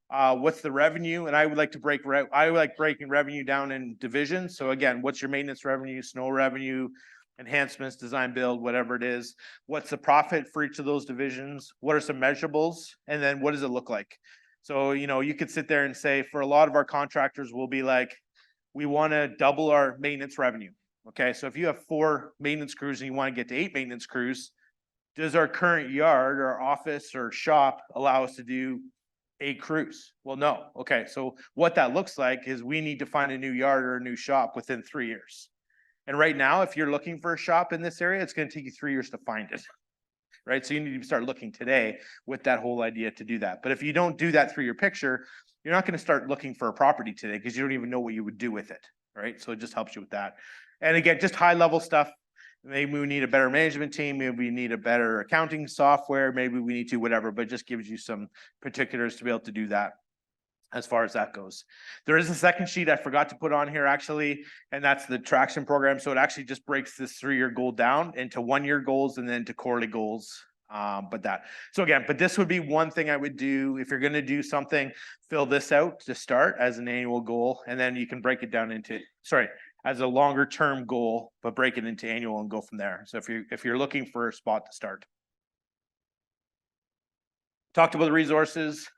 what's the revenue? And I would like to breaking revenue down in divisions. So again, what's your maintenance revenue, snow revenue, enhancements, design build, whatever it is. What's the profit for each of those divisions? What are some measurables? And then what does it look like? So, you could sit there and say for a lot of our contractors, we'll be like, we want to double our maintenance revenue. Okay, so if you have 4 maintenance crews and you want to get to 8 maintenance crews, does our current yard or office or shop allow us to do 8 crews? Well, no. Okay, so what that looks like is we need to find a new yard or a new shop within 3 years. And right now, if you're looking for a shop in this area, it's going to take you 3 years to find it. Right, so you need to start looking today with that whole idea to do that. But if you don't do that 3-year picture, you're not going to start looking for a property today because you don't even know what you would do with it, right? So it just helps you with that. And again, just high level stuff. Maybe we need a better management team. Maybe we need a better accounting software. Maybe we need to whatever, but it just gives you some particulars to be able to do that as far as that goes. There is a second sheet I forgot to put on here actually, and that's the traction program. So it actually just breaks this 3-year goal down into 1-year goals and then to quarterly goals. But this would be one thing I would do if you're going to do something, fill this out to start as an annual goal, and then you can break it down as a longer term goal, but break it into annual and go from there. So if you're looking for a spot to start. Talked about the resources,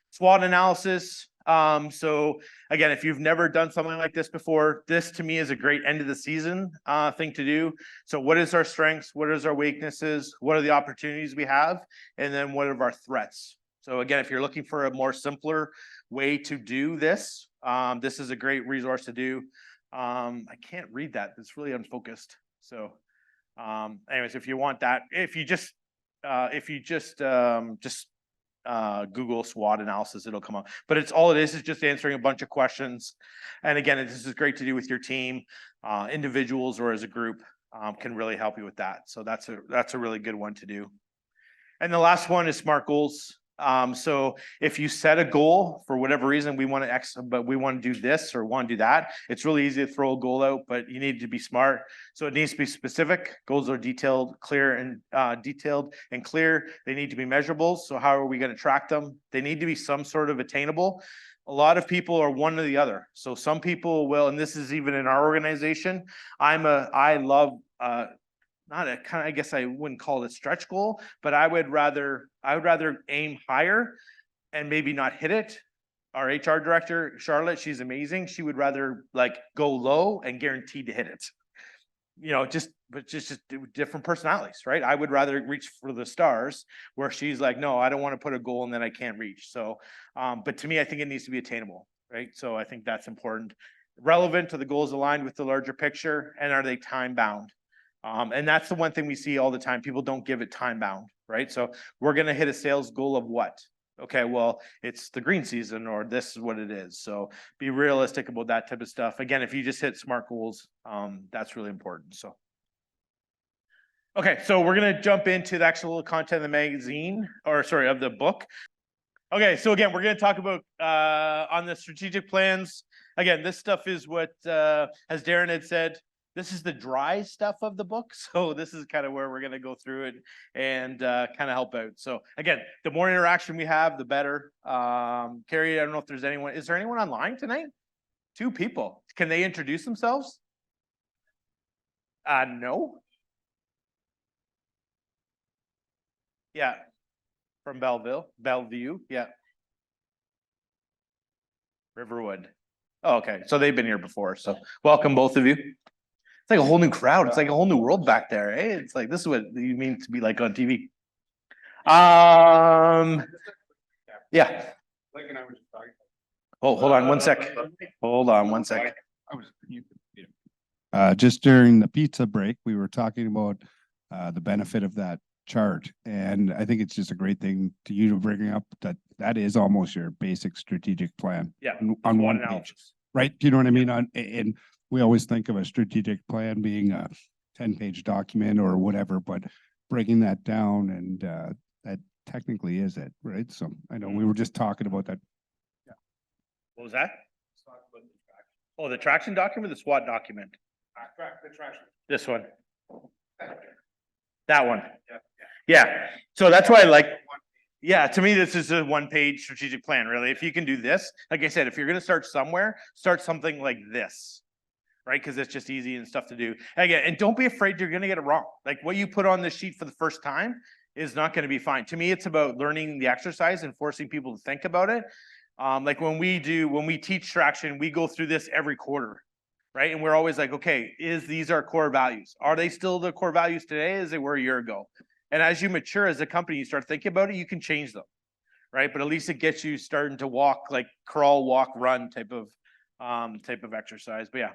SWOT analysis. So again, if you've never done something like this before, this to me is a great end of the season thing to do. So what is our strengths? What is our weaknesses? What are the opportunities we have? And then what are our threats? So again, if you're looking for a more simpler way to do this, this is a great resource to do. I can't read that. It's really unfocused. So anyways, if you want that, if you just Google SWOT analysis, it'll come up. But it is just answering a bunch of questions. And again, this is great to do with your team, individuals or as a group can really help you with that. So that's a really good one to do. And the last one is SMART goals. So if you set a goal for whatever reason, we want to do this or want to do that, it's really easy to throw a goal out, but you need to be smart. So it needs to be specific. Goals are detailed, clear and clear. They need to be measurable. So how are we going to track them? They need to be some sort of attainable. A lot of people are one or the other. So some people will, and this is even in our organization, I love I guess I wouldn't call it a stretch goal, but I would rather aim higher and maybe not hit it. Our HR director, Charlotte, she's amazing. She would rather go low and guarantee to hit it. Just different personalities, right? I would rather reach for the stars where she's like, no, I don't want to put a goal and then I can't reach. So, but to me, I think it needs to be attainable, right? So I think that's important. Relevant to the goals aligned with the larger picture, and are they time bound? And that's the one thing we see all the time. People don't give it time bound, right? So we're going to hit a sales goal of what? Okay, well, it's the green season, or this is what it is. So be realistic about that type of stuff. Again, if you just hit SMART goals, that's really important. So, okay, so we're going to jump into the actual content of the magazine, of the book. Okay, so again, we're gonna talk about on the strategic plans. Again, this stuff is what as Darren had said, this is the dry stuff of the book. So this is kind of where we're gonna go through it and kind of help out. So again, the more interaction we have, the better. Carrie, I don't know if there's anyone, is there anyone online tonight? 2 people. Can they introduce themselves? No. Yeah. From Bellevue, yeah. Riverwood. Oh, okay, so they've been here before, so welcome both of you. It's like a whole new crowd, it's like a whole new world back there, eh? It's like, this is what you mean to be like on TV. Yeah. Oh, hold on one sec. Hold on one sec. Just during the pizza break, we were talking about the benefit of that chart. And I think it's just a great thing to you to bring up that is almost your basic strategic plan. Yeah, On SWOT one page, analysis. right? Do you know what I mean? And we always think of a strategic plan being a 10-page document or whatever, but breaking that down and that technically is it, right? So I know we were just talking about that. What was that? Oh, the traction document, or the SWOT document? The traction. This one. That one. Yeah, so that's why I like, yeah, to me, this is a 1-page strategic plan, really. If you can do this, like I said, if you're gonna start somewhere, start something like this. Right, because it's just easy and stuff to do. Again, and don't be afraid you're gonna get it wrong. Like what you put on this sheet for the first time is not gonna be fine. To me, it's about learning the exercise and forcing people to think about it. Like when we teach traction, we go through this every quarter. Right, and we're always like, okay, these our core values? Are they still the core values today as they were a year ago? And as you mature as a company, you start thinking about it, you can change them, right? But at least it gets you starting to walk, like crawl, walk, run type of exercise. But yeah.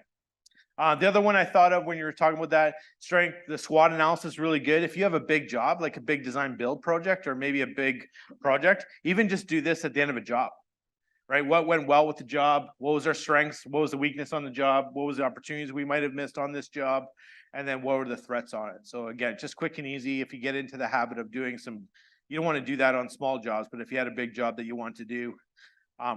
The other one I thought of when you were talking about that strength, the SWOT analysis is really good. If you have a big job, like a big design build project or maybe a big project, even just do this at the end of a job. Right? What went well with the job? What was our strengths? What was the weakness on the job? What was the opportunities we might have missed on this job? And then what were the threats on it? So again, just quick and easy. If you get into the habit of doing you don't want to do that on small jobs, but if you had a big job that you want to do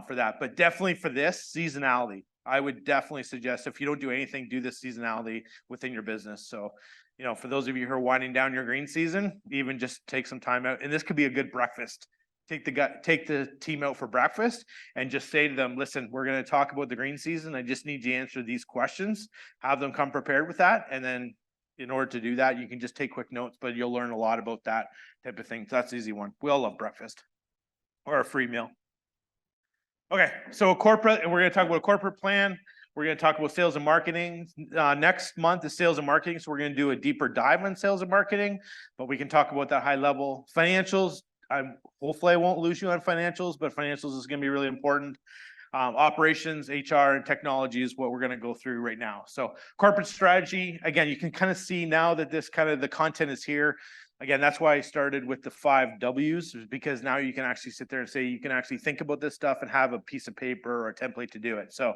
for that, but definitely for this seasonality, I would definitely suggest if you don't do anything, do this seasonality within your business. So, you know, for those of you who are winding down your green season, even just take some time out, and this could be a good breakfast. Take the team out for breakfast and just say to them, listen, we're going to talk about the green season. I just need you to answer these questions, have them come prepared with that. And then in order to do that, you can just take quick notes, but you'll learn a lot about that type of thing. So that's the easy one. We all love breakfast or a free meal. Okay, so we're going to talk about a corporate plan. We're going to talk about sales and marketing. Next month is sales and marketing. So we're going to do a deeper dive on sales and marketing, but we can talk about that high level. Financials, hopefully I won't lose you on financials, but financials is going to be really important. Operations, HR, and technology is what we're going to go through right now. So corporate strategy, again, you can kind of see now that the content is here. Again, that's why I started with the 5 W's, because now you can actually sit there and say, you can actually think about this stuff and have a piece of paper or a template to do it. So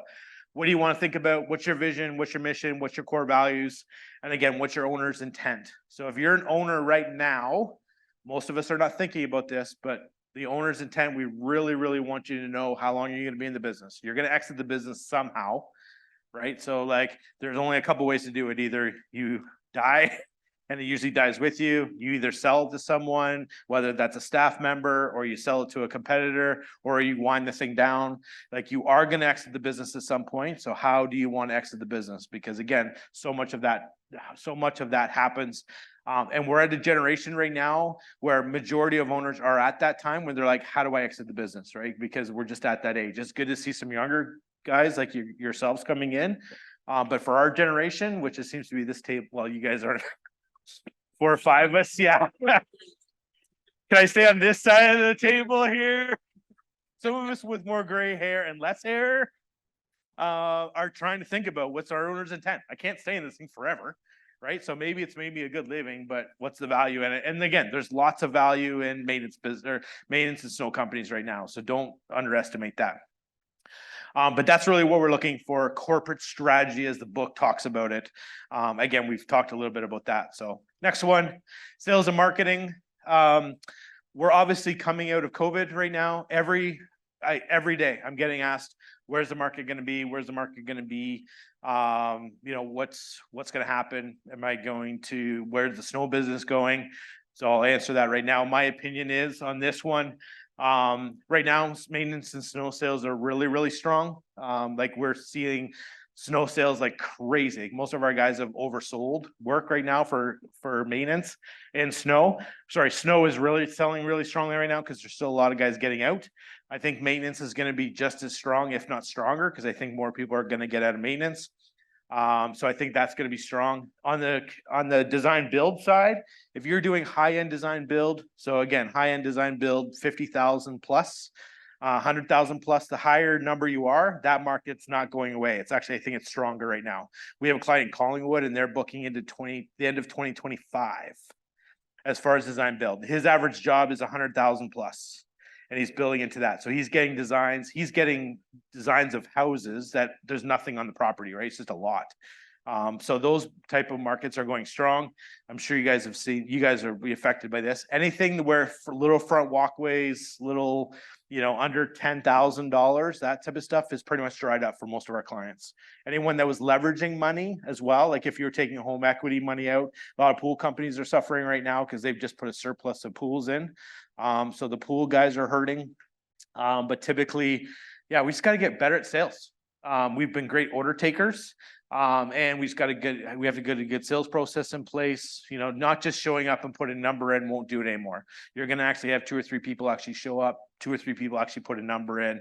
what do you want to think about? What's your vision? What's your mission? What's your core values? And again, what's your owner's intent? So if you're an owner right now, most of us are not thinking about this, but the owner's intent, we really, really want you to know how long you're going to be in the business. You're going to exit the business somehow, right? So like, there's only a couple ways to do it. Either you die and it usually dies with you. You either sell it to someone, whether that's a staff member, or you sell it to a competitor, or you wind the thing down. Like, you are going to exit the business at some point. So how do you want to exit the business? Because again, so much of that happens. And we're at a generation right now where majority of owners are at that time when they're like, how do I exit the business, right? Because we're just at that age. It's good to see some younger guys like yourselves coming in. But for our generation, which it seems to be this table, well, you guys are 4 or 5 of us, yeah. Can I stay on this side of the table here? Some of us with more gray hair and less hair are trying to think about what's our owner's intent. I can't stay in this thing forever. Right. So maybe it's made me a good living, but what's the value in it? And again, there's lots of value in maintenance business or maintenance and snow companies right now. So don't underestimate that. But that's really what we're looking for. Corporate strategy, as the book talks about it. Again, we've talked a little bit about that. So next one, sales and marketing. we're obviously coming out of COVID right now. Every day I'm getting asked, where's the market going to be? Where's the market going to be? What's going to happen? Am I going to, where's the snow business going? So I'll answer that right now. My opinion is on this one, right now, maintenance and snow sales are really, really strong. Like we're seeing snow sales like crazy. Most of our guys have oversold work right now for maintenance and snow. Sorry, snow is really selling really strongly right now because there's still a lot of guys getting out. I think maintenance is going to be just as strong, if not stronger, because I think more people are going to get out of maintenance. So I think that's going to be strong on the design build side. If you're doing high-end design build, so again, high-end design build, 50,000 plus, 100,000 plus, the higher number you are, that market's not going away. It's actually, I think it's stronger right now. We have a client in Collingwood and they're booking into the end of 2025 as far as design build. His average job is 100,000 plus. And he's building into that. So he's getting designs of houses that there's nothing on the property, right? It's just a lot. So those type of markets are going strong. I'm sure you guys have seen, you guys are be affected by this. Anything where for little front walkways, little, under $10,000, that type of stuff is pretty much dried up for most of our clients. Anyone that was leveraging money as well, like if you're taking home equity money out, a lot of pool companies are suffering right now because they've just put a surplus of pools in. So the pool guys are hurting. But typically, yeah, we just got to get better at sales. We've been great order takers. And we have to get a good sales process in place, not just showing up and put a number in won't do it anymore. You're going to actually have 2 or 3 people actually show up, 2 or 3 people actually put a number in.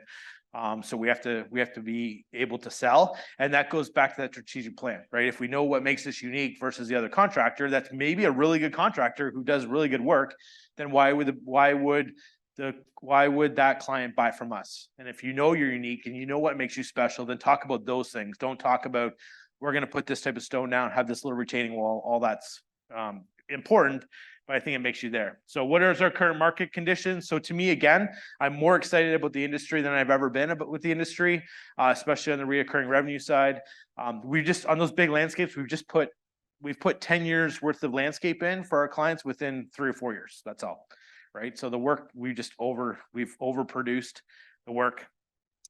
So we have to be able to sell. And that goes back to that strategic plan, right? If we know what makes us unique versus the other contractor, that's maybe a really good contractor who does really good work, then why would that client buy from us? And if you know you're unique and you know what makes you special, then talk about those things. Don't talk about, we're going to put this type of stone down, have this little retaining wall. All that's important, but I think it makes you there. So what is our current market conditions? So to me, again, I'm more excited about the industry than I've ever been with the industry, especially on the reoccurring revenue side. We just, on those big landscapes, we've put 10 years worth of landscape in for our clients within 3 or 4 years. That's all. Right. So the work we've overproduced the work.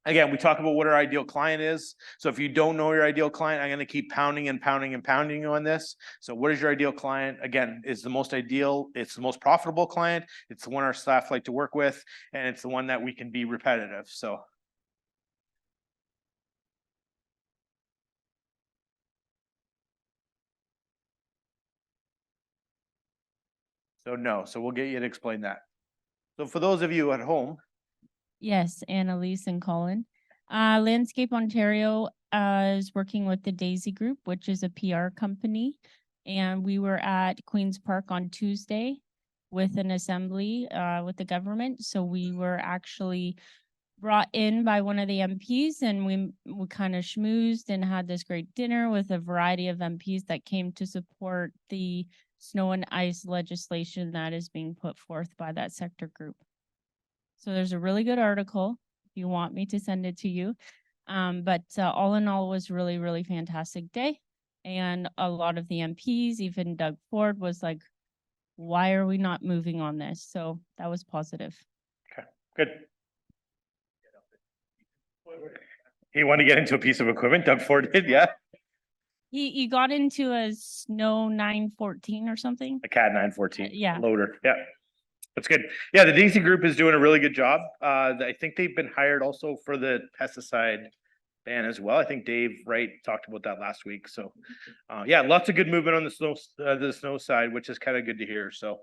Again, we talk about what our ideal client is. So if you don't know your ideal client, I'm going to keep pounding and pounding and pounding you on this. So what is your ideal client? Again, it's the most ideal. It's the most profitable client. It's the one our staff like to work with, and it's the one that we can be repetitive. So. So we'll get you to explain that. So for those of you at home. Yes, Annalise and Colin. Landscape Ontario is working with the Daisy Group, which is a PR company. And we were at Queen's Park on Tuesday with an assembly with the government. So we were actually brought in by one of the MPs and we kind of schmoozed and had this great dinner with a variety of MPs that came to support the snow and ice legislation that is being put forth by that sector group. So there's a really good article if you want me to send it to you. But all in all, was really, really fantastic day. And a lot of the MPs, even Doug Ford, was like, why are we not moving on this? So that was positive. Okay, good. He wanted to get into a piece of equipment, Doug Ford did, yeah. He got into a Snow 914 or something. A CAD 914 yeah. Loader, yeah. That's good. Yeah, the Daisy Group is doing a really good job. I think they've been hired also for the pesticide ban as well. I think Dave Wright talked about that last week. So yeah, lots of good movement on the snow side, which is kind of good to hear. So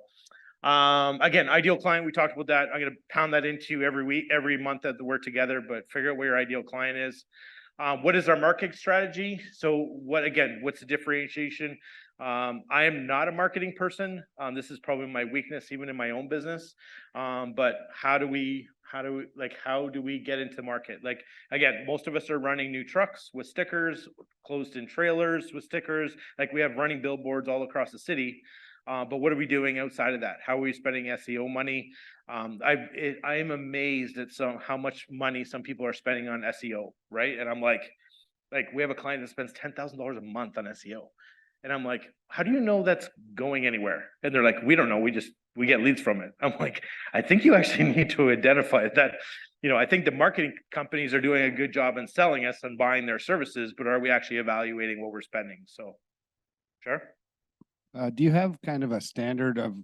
again, ideal client, we talked about that. I'm going to pound that into you every month that we're together, but figure out where your ideal client is. What is our marketing strategy? So what's the differentiation? I am not a marketing person. This is probably my weakness even in my own business. But how do we get into market? Like, again, most of us are running new trucks with stickers, closed in trailers with stickers. Like we have running billboards all across the city. But what are we doing outside of that? How are we spending SEO money? I am amazed at how much money some people are spending on SEO, right? And I'm like we have a client that spends $10,000 a month on SEO. And I'm like, how do you know that's going anywhere? And they're like, we don't know. We get leads from it. I'm like, I think you actually need to identify that. I think the marketing companies are doing a good job in selling us and buying their services, but are we actually evaluating what we're spending? So, sure. Do you have kind of a standard of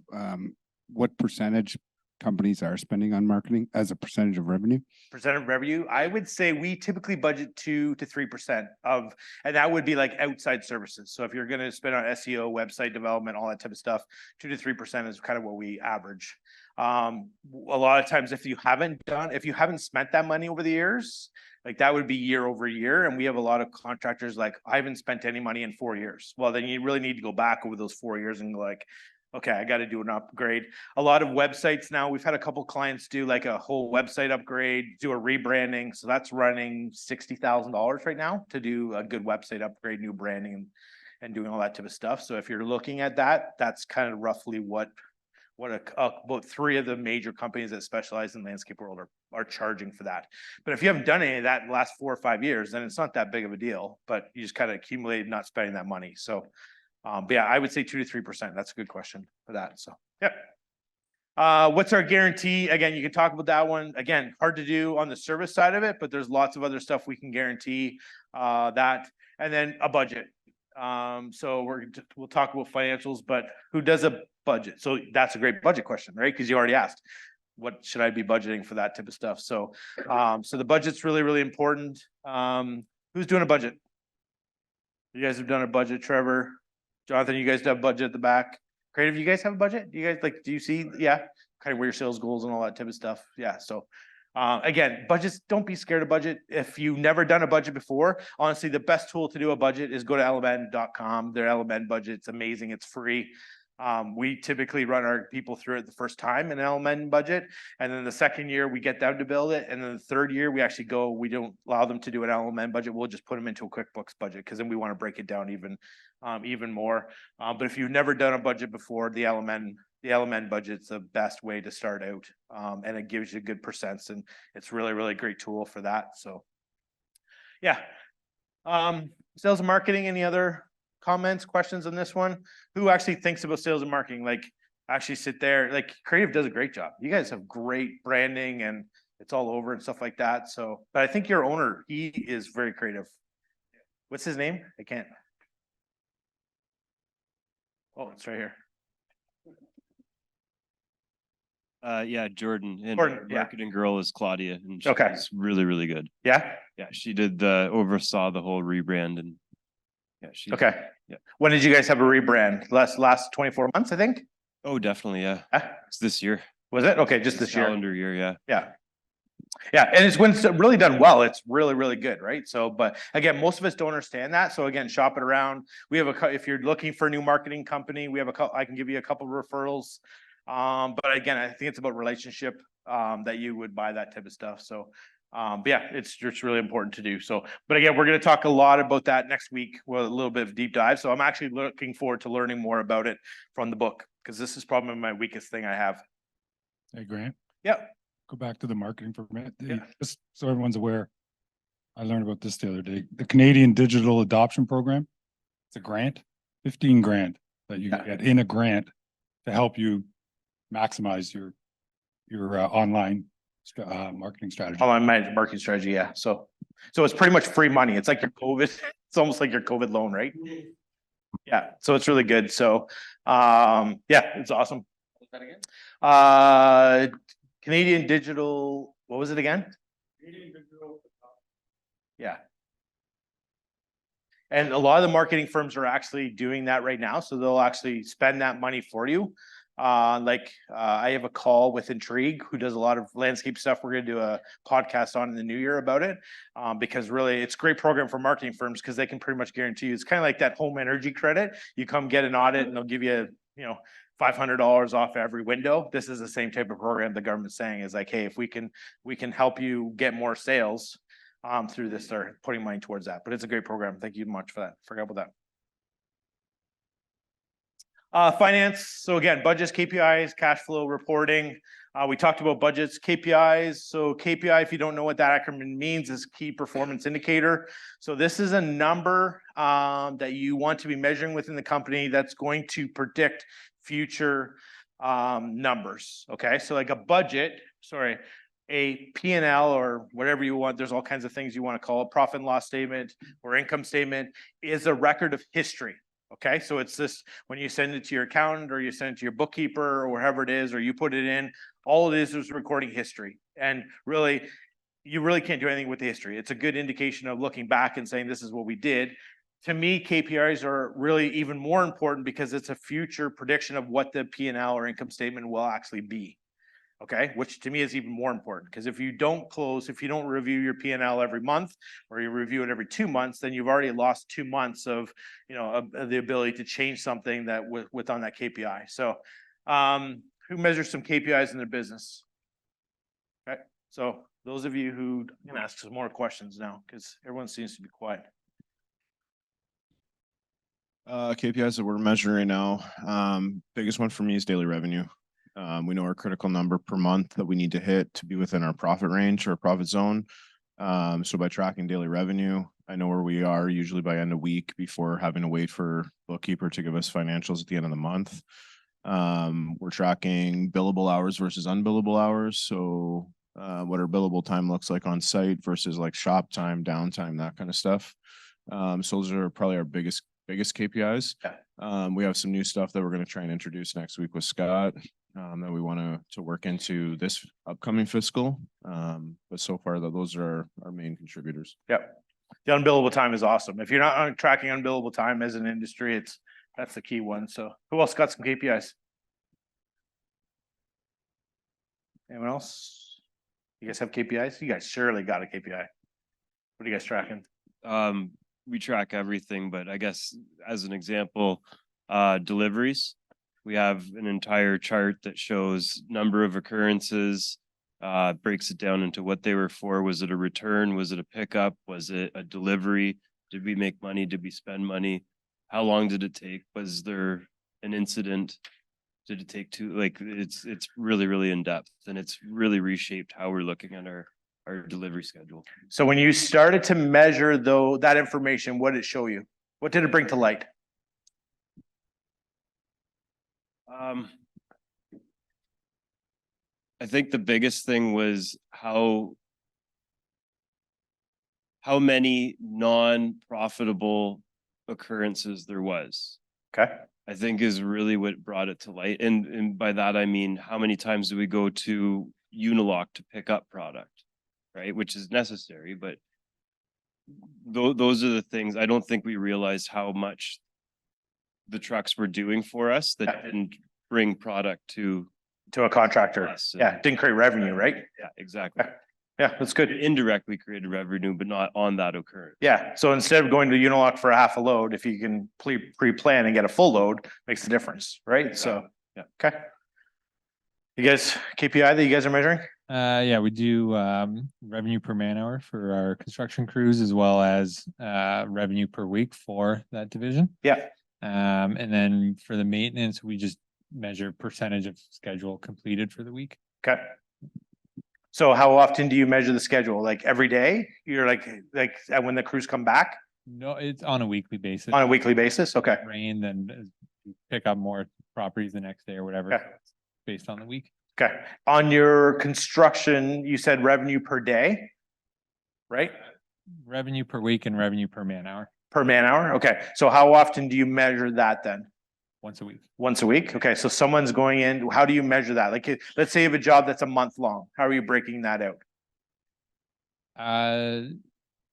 what percentage companies are spending on marketing as a percentage of revenue? Percent of revenue, I would say we typically budget 2 to 3% of, and that would be like outside services. So if you're going to spend on SEO, website development, all that type of stuff, 2 to 3% is kind of what we average. A lot of times, if you haven't spent that money over the years, like that would be year over year. And we have a lot of contractors like, I haven't spent any money in 4 years. Well, then you really need to go back over those 4 years and go like, okay, I got to do an upgrade. A lot of websites now, we've had a couple clients do like a whole website upgrade, do a rebranding. So that's running $60,000 right now to do a good website upgrade, new branding and doing all that type of stuff. So if you're looking at that, that's kind of roughly what about 3 of the major companies that specialize in landscape world are charging for that. But if you haven't done any of that in the last 4 or 5 years, then it's not that big of a deal, but you just kind of accumulated not spending that money. So but yeah, I would say 2 to 3%. That's a good question for that. So, yeah. What's our guarantee? Again, you can talk about that one. Again, hard to do on the service side of it, but there's lots of other stuff we can guarantee that. And then a budget. So we'll talk about financials, but who does a budget? So that's a great budget question, right? Because you already asked, what should I be budgeting for that type of stuff? So, so the budget's really, really important. Who's doing a budget? You guys have done a budget, Trevor. Jonathan, you guys have a budget at the back. Creative, you guys have a budget? Do you guys do you see? Yeah. Kind of where your sales goals and all that type of stuff. Yeah. So again, budgets, don't be scared of budget. If you've never done a budget before, honestly, the best tool to do a budget is go to LMN.com. Their LMN budget, it's amazing. It's free. We typically run our people through it the first time in LMN budget. And then the second year we get them to build it. And then the third year we actually we don't allow them to do an LMN budget. We'll just put them into a QuickBooks budget because then we want to break it down even more. But if you've never done a budget before, the LMN budget's the best way to start out. And it gives you good percents and it's really, really great tool for that. So yeah. Sales and marketing, any other comments, questions on this one? Who actually thinks about sales and marketing? Like actually sit there, like Creative does a great job. You guys have great branding and it's all over and stuff like that. So, but I think your owner, he is very creative. What's his name? I can't. Oh, it's right here. Yeah, Jordan. And Jordan, our yeah. marketing girl is Claudia, and she's Okay. really, really good. Yeah. Yeah, she oversaw the whole rebrand, and yeah, she. Okay. Yeah. When did you guys have a rebrand? Last 24 months, I think. Oh, definitely, yeah. It's this year. Was it? Okay, just this year. Calendar year, yeah. Yeah. Yeah, and it's when it's really done well, it's really, really good, right? So, but again, most of us don't understand that. So again, shop it around. We have if you're looking for a new marketing company, we have I can give you a couple of referrals. But again, I think it's about relationship that you would buy that type of stuff. So, but yeah, it's just really important to do. So, but again, we're going to talk a lot about that next week with a little bit of deep dive. So I'm actually looking forward to learning more about it from the book because this is probably my weakest thing I have. Hey, Grant. Yep. Go back to the marketing for a minute. Yeah. Just so everyone's aware, I learned about this the other day. The Canadian Digital Adoption Program, it's a grant, 15 grand that you can get in a grant to help you maximize your online marketing strategy. Online marketing strategy, yeah. So it's pretty much free money. It's like your COVID. It's almost like your COVID loan, right? Yeah. So it's really good. So yeah, it's awesome. Canadian Digital. What was it again? Yeah. And a lot of the marketing firms are actually doing that right now. So they'll actually spend that money for you. I have a call with Intrigue who does a lot of landscape stuff. We're going to do a podcast on in the new year about it because really it's a great program for marketing firms because they can pretty much guarantee you. It's kind of like that home energy credit. You come get an audit and they'll give you, $500 off every window. This is the same type of program the government's saying is like, hey, if we can help you get more sales through this, they're putting money towards that. But it's a great program. Thank you much for that. Forgot about that. Finance. So again, budgets, KPIs, cash flow reporting. We talked about budgets, KPIs. So KPI, if you don't know what that acronym means, is key performance indicator. So this is a number that you want to be measuring within the company that's going to predict future numbers. Okay, so like a budget, a P&L or whatever you want, there's all kinds of things you want to call it, profit and loss statement or income statement, is a record of history. Okay, so it's this, when you send it to your accountant or you send it to your bookkeeper or wherever it is, or you put it in, all it is recording history. And really, you really can't do anything with the history. It's a good indication of looking back and saying, this is what we did. To me, KPIs are really even more important because it's a future prediction of what the P&L or income statement will actually be. Okay, which to me is even more important, because if you don't review your P&L every month, or you review it every 2 months, then you've already lost 2 months of, of the ability to change something that with on that KPI. So who measures some KPIs in their business? Okay, so those of you who can ask some more questions now, because everyone seems to be quiet. KPIs that we're measuring now, biggest one for me is daily revenue. We know our critical number per month that we need to hit to be within our profit range or profit zone. So by tracking daily revenue, I know where we are usually by end of week before having to wait for bookkeeper to give us financials at the end of the month. We're tracking billable hours versus unbillable hours. So what our billable time looks like on site versus like shop time, downtime, that kind of stuff. So those are probably our biggest KPIs. We have some new stuff that we're going to try and introduce next week with Scott that we want to work into this upcoming fiscal. But so far, those are our main contributors. Yep. The unbillable time is awesome. If you're not tracking unbillable time as an industry, that's the key one. So who else got some KPIs? Anyone else? You guys have KPIs? You guys surely got a KPI. What are you guys tracking? We track everything, but I guess as an example, deliveries. We have an entire chart that shows number of occurrences, breaks it down into what they were for. Was it a return? Was it a pickup? Was it a delivery? Did we make money? Did we spend money? How long did it take? Was there an incident? Did it take two? Like it's really, really in depth, and it's really reshaped how we're looking at our delivery schedule. So when you started to measure that information, what did it show you? What did it bring to light? I think the biggest thing was how many non-profitable occurrences there was. Okay. I think is really what brought it to light. And by that, I mean, how many times do we go to Unilock to pick up product, right? Which is necessary, but those are the things I don't think we realized how much the trucks were doing for us that didn't bring product to a contractor. Yeah, didn't create revenue, right? Yeah, exactly. Yeah, that's good. It indirectly created revenue, but not on that occurrence. Yeah, so instead of going to Unilock for a half a load, if you can pre-plan and get a full load, makes a difference, right? So, yeah. Okay. You guys, KPI that you guys are measuring? Yeah, we do revenue per man hour for our construction crews as well as revenue per week for that division. Yeah. And then for the maintenance, we just measure percentage of schedule completed for the week. Okay. So how often do you measure the schedule? Like every day? You're like when the crews come back? No, it's on a weekly basis. On a weekly basis? Okay. Rain, then pick up more properties the next day or whatever. Okay. Based on the week. Okay. On your construction, you said revenue per day, right? Revenue per week and revenue per man hour. Per man hour? Okay. So how often do you measure that then? Once a week. Once a week? Okay. So someone's going in, how do you measure that? Like, let's say you have a job that's a month long. How are you breaking that out?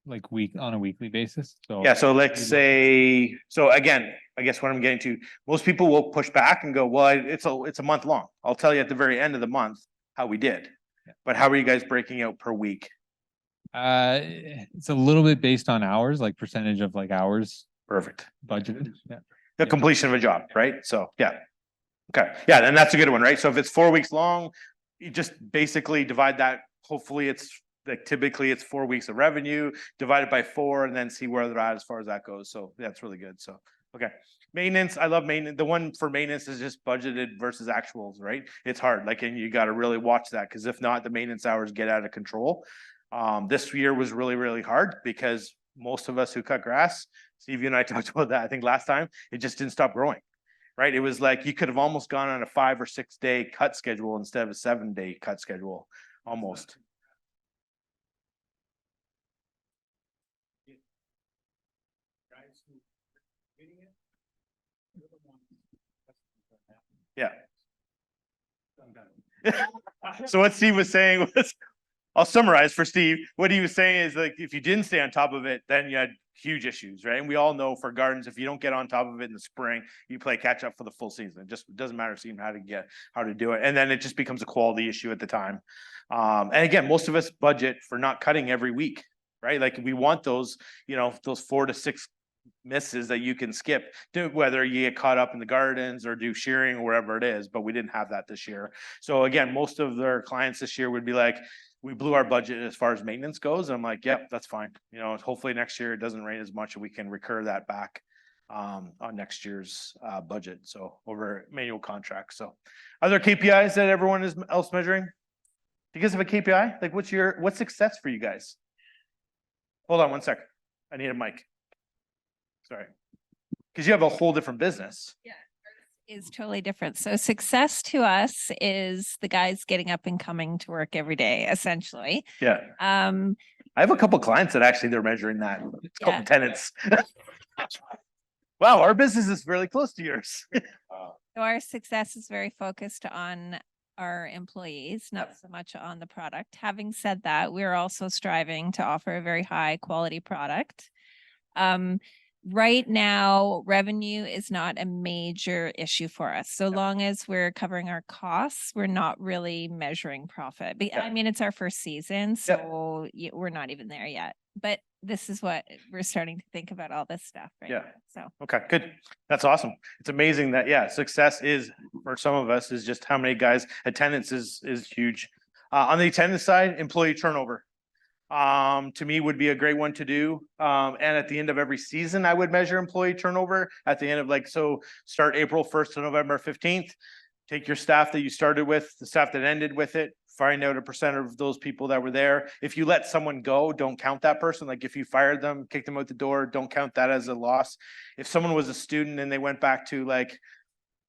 Like on a weekly basis. So yeah. So let's say, so again, I guess what I'm getting to, most people will push back and go, well, it's a month long. I'll tell you at the very end of the month how we did. Yeah. But how are you guys breaking out per week? It's a little bit based on hours, like percentage of like hours. Perfect. Budgeted. Yeah. The completion of a job, right? So yeah. Okay. Yeah, and that's a good one, right? So if it's 4 weeks long, you just basically divide that. Hopefully it's like typically it's 4 weeks of revenue divided by 4 and then see where they're at as far as that goes. So that's really good. So Okay, maintenance, I love maintenance. The one for maintenance is just budgeted versus actuals, right? It's hard, like, and you gotta really watch that, because if not, the maintenance hours get out of control. This year was really, really hard because most of us who cut grass, Steve, you and I talked about that, I think last time, it just didn't stop growing. Right? It was like you could have almost gone on a 5 or 6 day cut schedule instead of a 7-day cut schedule, almost. Yeah. So what Steve was saying was, I'll summarize for Steve. What he was saying is, like, if you didn't stay on top of it, then you had huge issues, right? And we all know for gardens, if you don't get on top of it in the spring, you play catch up for the full season. It just doesn't matter seeing how to do it. And then it just becomes a quality issue at the time. And again, most of us budget for not cutting every week, right? Like we want those, you know, those 4 to 6 misses that you can skip, whether you get caught up in the gardens or do shearing or wherever it is, but we didn't have that this year. So again, most of their clients this year would be like, we blew our budget as far as maintenance goes. And I'm like, yep, that's fine. You know, hopefully next year it doesn't rain as much and we can recur that back on next year's budget. So over manual contracts. So other KPIs that everyone is else measuring? Do you guys have a KPI? Like what's success for you guys? Hold on one sec. I need a mic. Sorry. Because you have a whole different business. Yeah. Is totally different. So success to us is the guys getting up and coming to work every day, essentially. Yeah. I have a couple clients that actually they're measuring that. It's a couple tenants. Wow, our business is really close to yours. So our success is very focused on our employees, not so much on the product. Having said that, we're also striving to offer a very high quality product. Right now, revenue is not a major issue for us. So long as we're covering our costs, we're not really measuring profit. But I mean, it's our first season, so we're not even there yet. But this is what we're starting to think about all this stuff right now. So Okay, good. That's awesome. It's amazing that, success is, for some of us, is just how many guys, attendance is huge. On the attendance side, employee turnover. To me would be a great one to do. And at the end of every season, I would measure employee turnover at the end of so start April 1st to November 15th. Take your staff that you started with, the staff that ended with it, find out a percent of those people that were there. If you let someone go, don't count that person. Like if you fired them, kicked them out the door, don't count that as a loss. If someone was a student and they went back to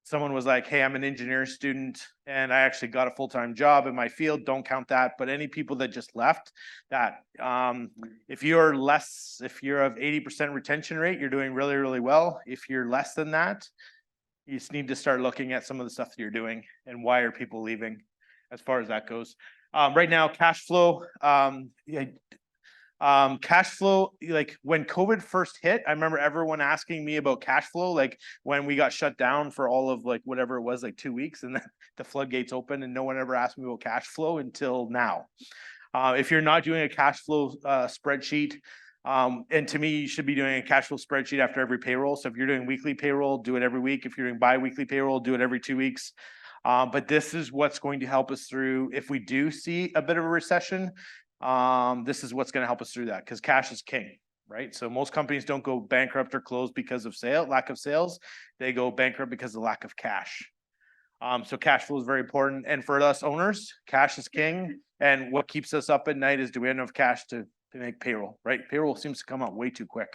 someone was like, hey, I'm an engineering student and I actually got a full-time job in my field, don't count that. But any people that just left that, if you're of 80% retention rate, you're doing really, really well. If you're less than that, you just need to start looking at some of the stuff that you're doing and why are people leaving as far as that goes. Right now, cash flow, cash flow, like when COVID first hit, I remember everyone asking me about cash flow, like when we got shut down for all of whatever it was, 2 weeks, and then the floodgates opened and no one ever asked me about cash flow until now. If you're not doing a cash flow spreadsheet, and to me, you should be doing a cash flow spreadsheet after every payroll. So if you're doing weekly payroll, do it every week. If you're doing bi-weekly payroll, do it every 2 weeks. But this is what's going to help us through if we do see a bit of a recession. This is what's going to help us through that because cash is king, right? So most companies don't go bankrupt or close because of lack of sales. They go bankrupt because of lack of cash. So cash flow is very important. And for us owners, cash is king. And what keeps us up at night is, do we have enough cash to make payroll, right? Payroll seems to come out way too quick,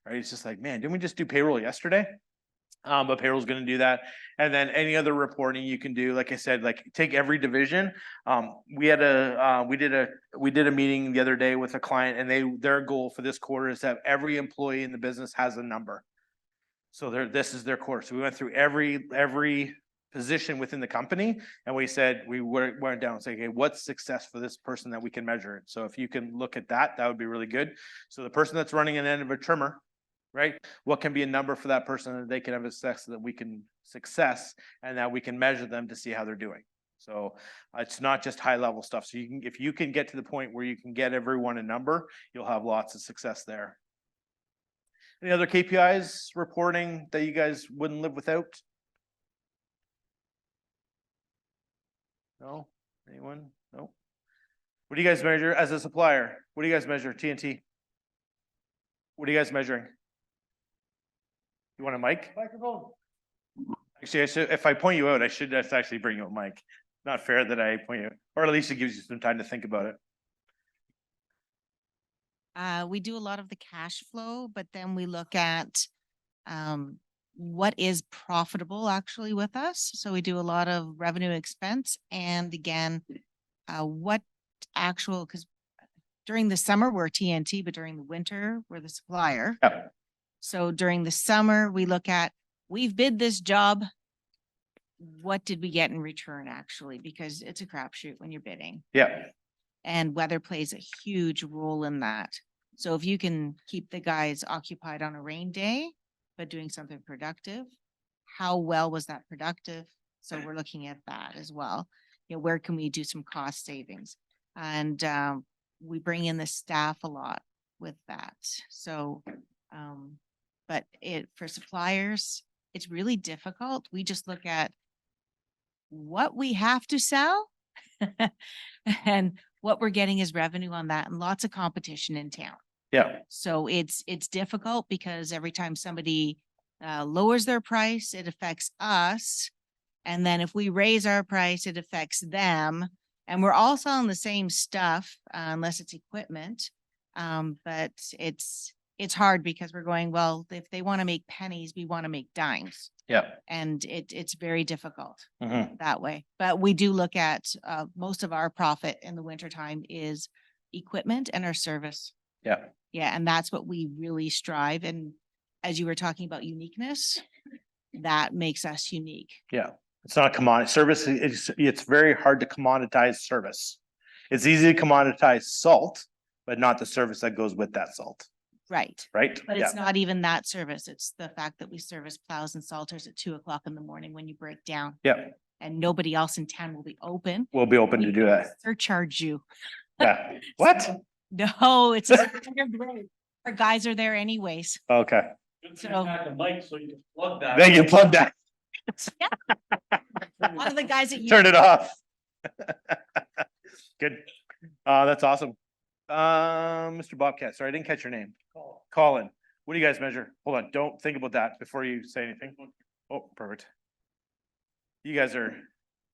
right? It's just like, man, didn't we just do payroll yesterday? But payroll's going to do that. And then any other reporting you can do, like I said, take every division. We did a meeting the other day with a client and their goal for this quarter is to have every employee in the business has a number. So this is their quarter. So we went through every position within the company and we said, we went down and said, okay, what's success for this person that we can measure it? So if you can look at that, that would be really good. So the person that's running an end of a trimmer, right? What can be a number for that person that they can have a success and that we can measure them to see how they're doing. So it's not just high level stuff. So if you can get to the point where you can get everyone a number, you'll have lots of success there. Any other KPIs reporting that you guys wouldn't live without? No? Anyone? No? What do you guys measure as a supplier? What do you guys measure? TNT? What are you guys measuring? You want a mic? Microphone. Actually, if I point you out, I should just actually bring you a mic. Not fair that I point you, or at least it gives you some time to think about it. We do a lot of the cash flow, but then we look at what is profitable actually with us. So we do a lot of revenue expense and again, what actual, because during the summer we're TNT, but during the winter we're the supplier. Yeah. So during the summer, we look at, we've bid this job. What did we get in return actually? Because it's a crapshoot when you're bidding. Yeah. And weather plays a huge role in that. So if you can keep the guys occupied on a rain day, but doing something productive, how well was that productive? So we're looking at that as well. You know, where can we do some cost savings? And we bring in the staff a lot with that. So, but for suppliers, it's really difficult. We just look at what we have to sell and what we're getting is revenue on that and lots of competition in town. Yeah. So it's difficult because every time somebody lowers their price, it affects us. And then if we raise our price, it affects them. And we're all selling the same stuff unless it's equipment. But it's hard because we're going, well, if they want to make pennies, we want to make dimes. Yeah. And it's very difficult Mhm. that way. But we do look at most of our profit in the wintertime is equipment and our service. Yeah. Yeah, and that's what we really strive. And as you were talking about uniqueness, that makes us unique. Yeah. It's not a commodity service. It's very hard to commoditize service. It's easy to commoditize salt, but not the service that goes with that salt. Right. Right? But Yeah. it's not even that service. It's the fact that we service plows and salters at 2 o'clock in the morning when you break down. Yeah. And nobody else in town will be open. We'll be open We to do that. Surcharge you. Yeah. What? No, it's a standard rate. Our guys are there anyways. Okay. So The mic so you can plug that. Then you plug that. one of the guys that you. Turn it off. Good. That's awesome. Mr. Bobcat, sorry, I didn't catch your name. Colin, what do you guys measure? Hold on, don't think about that before you say anything. Oh, perfect. You guys are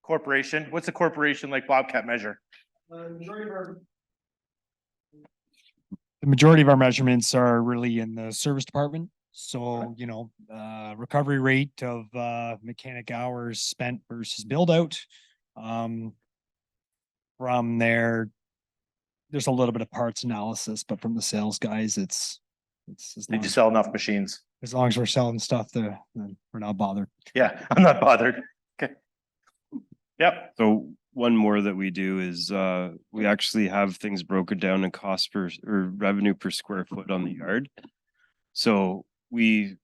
corporation. What's a corporation like Bobcat measure? The majority of our measurements are really in the service department. So, you know, recovery rate of mechanic hours spent versus build out. From there, there's a little bit of parts analysis, but from the sales guys, it's as Did long you as, sell enough machines? as long as we're selling stuff, then we're not bothered. Yeah, I'm not bothered. Okay. Yep. So one more that we do is we actually have things broken down in cost per or revenue per square foot on the yard. So we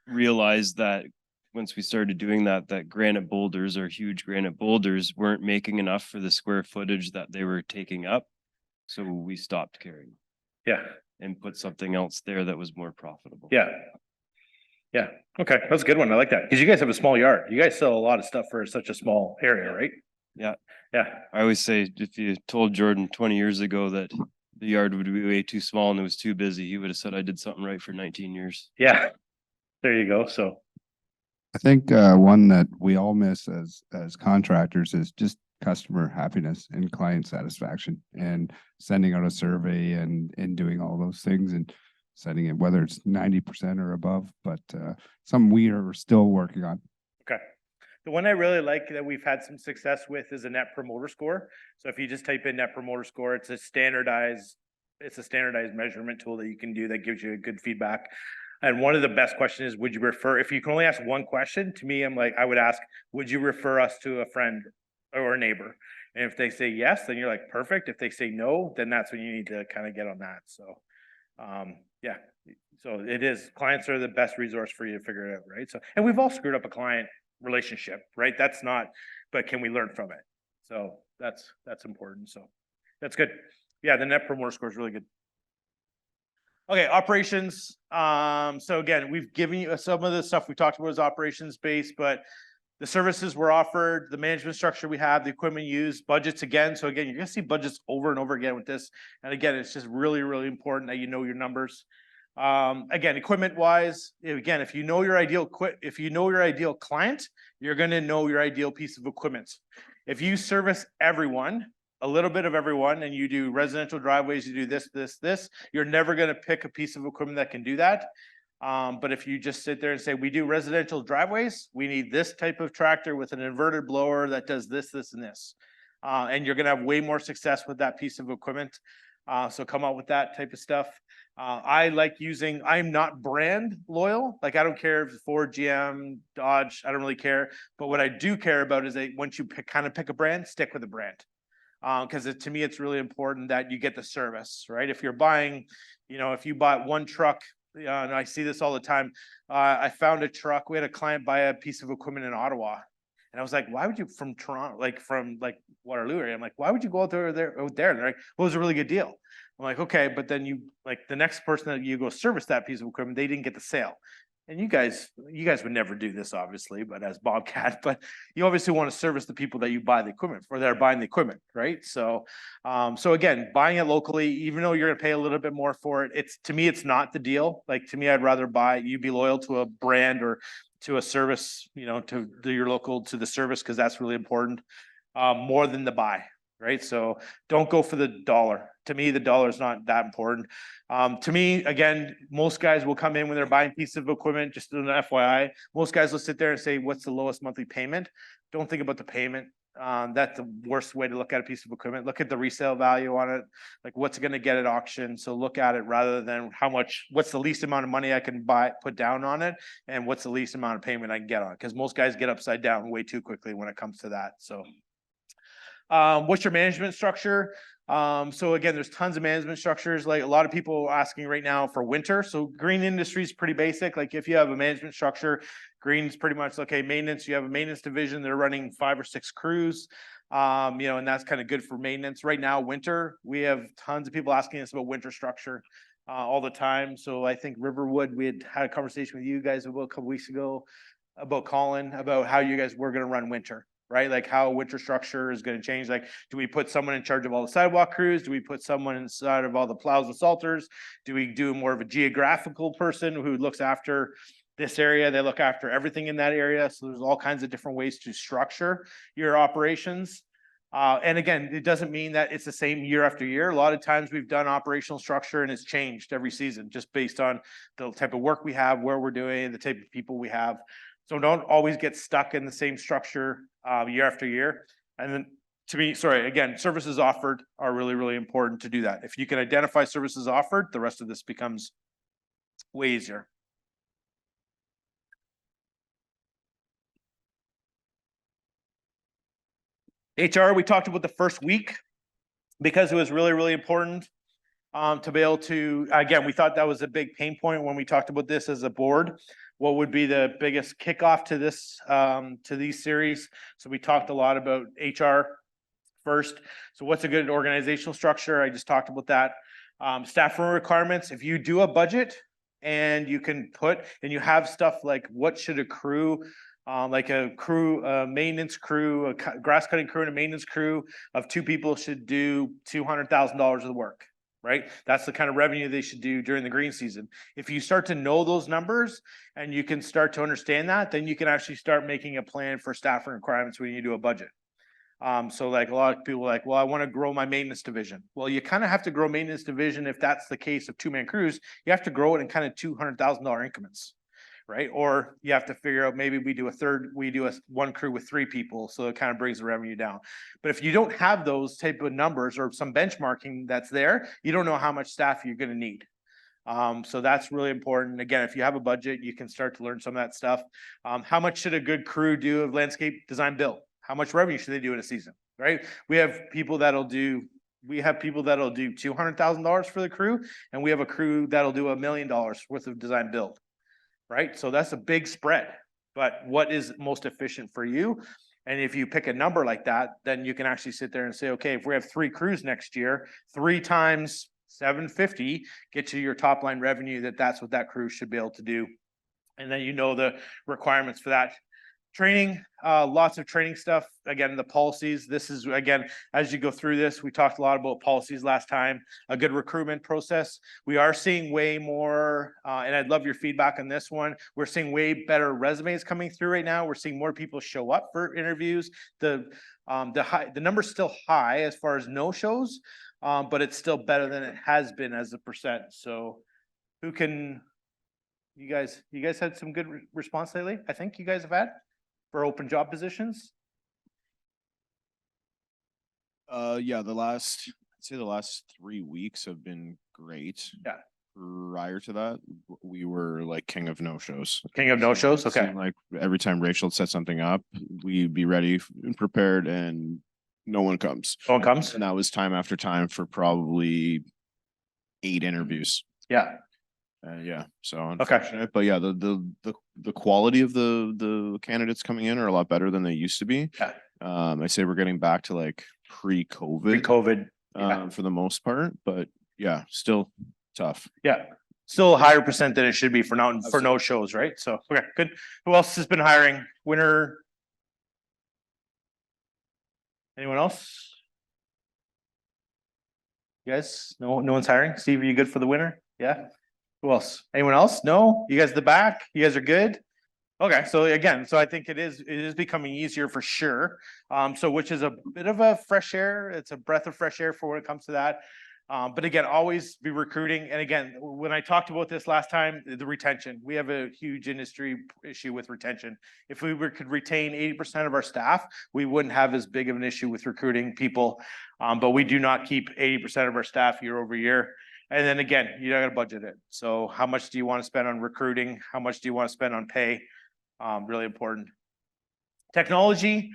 realized that once we started doing that, that granite boulders or huge granite boulders weren't making enough for the square footage that they were taking up. So we stopped carrying. Yeah. And put something else there that was more profitable. Yeah. Yeah. Okay. That's a good one. I like that. Because you guys have a small yard. You guys sell a lot of stuff for such a small area, right? Yeah. Yeah. I always say if you told Jordan 20 years ago that the yard would be way too small and it was too busy, he would have said I did something right for 19 years. Yeah. There you go. So. I think one that we all miss as contractors is just customer happiness and client satisfaction and sending out a survey and doing all those things and setting it, whether it's 90% or above, but some we are still working on. Okay. The one I really like that we've had some success with is a Net Promoter Score. So if you just type in Net Promoter Score, it's a standardized measurement tool that you can do that gives you a good feedback. And one of the best questions is, would you refer, if you can only ask one question, to me, I would ask, would you refer us to a friend or a neighbor? And if they say yes, then you're like, perfect. If they say no, then that's when you need to kind of get on that. So, yeah, so it is, clients are the best resource for you to figure it out, right? So, and we've all screwed up a client relationship, right? That's not, but can we learn from it? So that's important. So that's good. Yeah, the Net Promoter Score is really good. Okay, operations. So again, we've given you some of the stuff we talked about is operations based, but the services were offered, the management structure we have, the equipment used, budgets again. So again, you're gonna see budgets over and over again with this. And again, it's just really, really important that you know your numbers. Again, equipment wise, again, if you know your ideal client, you're gonna know your ideal piece of equipment. If you service everyone, a little bit of everyone, and you do residential driveways, you do this, you're never gonna pick a piece of equipment that can do that. But if you just sit there and say, we do residential driveways, we need this type of tractor with an inverted blower that does this, and this. And you're gonna have way more success with that piece of equipment. So come out with that type of stuff. I'm not brand loyal. Like I don't care if it's Ford, GM, Dodge, I don't really care. But what I do care about is that once you pick a brand, stick with the brand. Because to me, it's really important that you get the service, right? If you're buying, if you bought one truck, and I see this all the time. I found a truck. We had a client buy a piece of equipment in Ottawa. And I was like, why would you from Toronto, from Waterloo area? I'm like, why would you go out there? And they're like, well, it was a really good deal. I'm like, okay, but then the next person that you go service that piece of equipment, they didn't get the sale. And you guys would never do this, obviously, but as Bobcat, but you obviously want to service the people that you buy the equipment for, that are buying the equipment, right? So, so again, buying it locally, even though you're going to pay a little bit more for it, to me, it's not the deal. Like to me, I'd rather you be loyal to a brand or to a service, to your local, to the service, because that's really important, more than the buy, right? So don't go for the dollar. To me, the dollar is not that important. To me, again, most guys will come in when they're buying a piece of equipment, just an FYI, most guys will sit there and say, what's the lowest monthly payment? Don't think about the payment. That's the worst way to look at a piece of equipment. Look at the resale value on it, like what's it going to get at auction. So look at it rather than what's the least amount of money I can put down on it, and what's the least amount of payment I can get on it. Because most guys get upside down way too quickly when it comes to that. So what's your management structure? So again, there's tons of management structures. Like a lot of people are asking right now for winter. So green industry is pretty basic. Like if you have a management structure, green is pretty much okay. Maintenance, you have a maintenance division. They're running 5 or 6 crews. And that's kind of good for maintenance. Right now, winter, we have tons of people asking us about winter structure all the time. So I think Riverwood, we had a conversation with you guys about a couple weeks ago about Colin, about how you guys were going to run winter. Right? Like how winter structure is going to change. Like, do we put someone in charge of all the sidewalk crews? Do we put someone inside of all the plows and salters? Do we do more of a geographical person who looks after this area? They look after everything in that area. So there's all kinds of different ways to structure your operations. And again, it doesn't mean that it's the same year after year. A lot of times we've done operational structure and it's changed every season just based on the type of work we have, where we're doing, the type of people we have. So don't always get stuck in the same structure year after year. And then again, services offered are really, really important to do that. If you can identify services offered, the rest of this becomes way easier. HR, we talked about the first week because it was really, really important to be able to, again, we thought that was a big pain point when we talked about this as a board. What would be the biggest kickoff to this, to these series? So we talked a lot about HR first. So what's a good organizational structure? I just talked about that. Staff room requirements. If you do a budget and you can and you have stuff like what should a crew, like a maintenance crew, a grass cutting crew and a maintenance crew of 2 people should do $200,000 of the work. Right? That's the kind of revenue they should do during the green season. If you start to know those numbers and you can start to understand that, then you can actually start making a plan for staffing requirements when you do a budget. So like a lot of people are like, well, I want to grow my maintenance division. Well, you kind of have to grow maintenance division. If that's the case of 2-man crews, you have to grow it in kind of $200,000 increments. Right? Or you have to figure out maybe we do one crew with 3 people. So it kind of brings the revenue down. But if you don't have those type of numbers or some benchmarking that's there, you don't know how much staff you're going to need. So that's really important. Again, if you have a budget, you can start to learn some of that stuff. How much should a good crew do of landscape design build? How much revenue should they do in a season? Right? We have people that'll do $200,000 for the crew, and we have a crew that'll do $1 million worth of design build. Right? So that's a big spread, but what is most efficient for you? And if you pick a number like that, then you can actually sit there and say, okay, if we have 3 crews next year, 3 times 750 get you your top line revenue, that's what that crew should be able to do. And then you know the requirements for that. Training, lots of training stuff. Again, the policies, this is, again, as you go through this, we talked a lot about policies last time, a good recruitment process. We are seeing way more, and I'd love your feedback on this one. We're seeing way better resumes coming through right now. We're seeing more people show up for interviews. The number's still high as far as no-shows, but it's still better than it has been as a percent. So you guys had some good response lately? I think you guys have had for open job positions? Yeah, I'd say the last 3 weeks have been great. Yeah. Prior to that, we were like king of no-shows. King of no-shows? It Okay. seemed like every time Rachel set something up, we'd be ready and prepared, and no one comes. No one comes? And that was time after time for probably 8 interviews. Yeah. Yeah, so Okay. unfortunate, but yeah, the quality of the candidates coming in are a lot better than they used to be. Yeah. I say we're getting back to like pre-COVID. Pre-COVID. Yeah. For the most part, but yeah, still tough. Yeah. Still a higher percent than it should be for no shows, right? So, okay, good. Who else has been hiring? Winter? Anyone else? You guys? No one's hiring? Steve, are you good for the winter? Yeah. Who else? Anyone else? No? You guys at the back? You guys are good? Okay, so again, so I think it is becoming easier for sure. So which is a bit of a fresh air. It's a breath of fresh air for when it comes to that. But again, always be recruiting. And again, when I talked about this last time, the retention, we have a huge industry issue with retention. If we could retain 80% of our staff, we wouldn't have as big of an issue with recruiting people. But we do not keep 80% of our staff year over year. And then again, you gotta budget it. So how much do you want to spend on recruiting? How much do you want to spend on pay? Really important. Technology,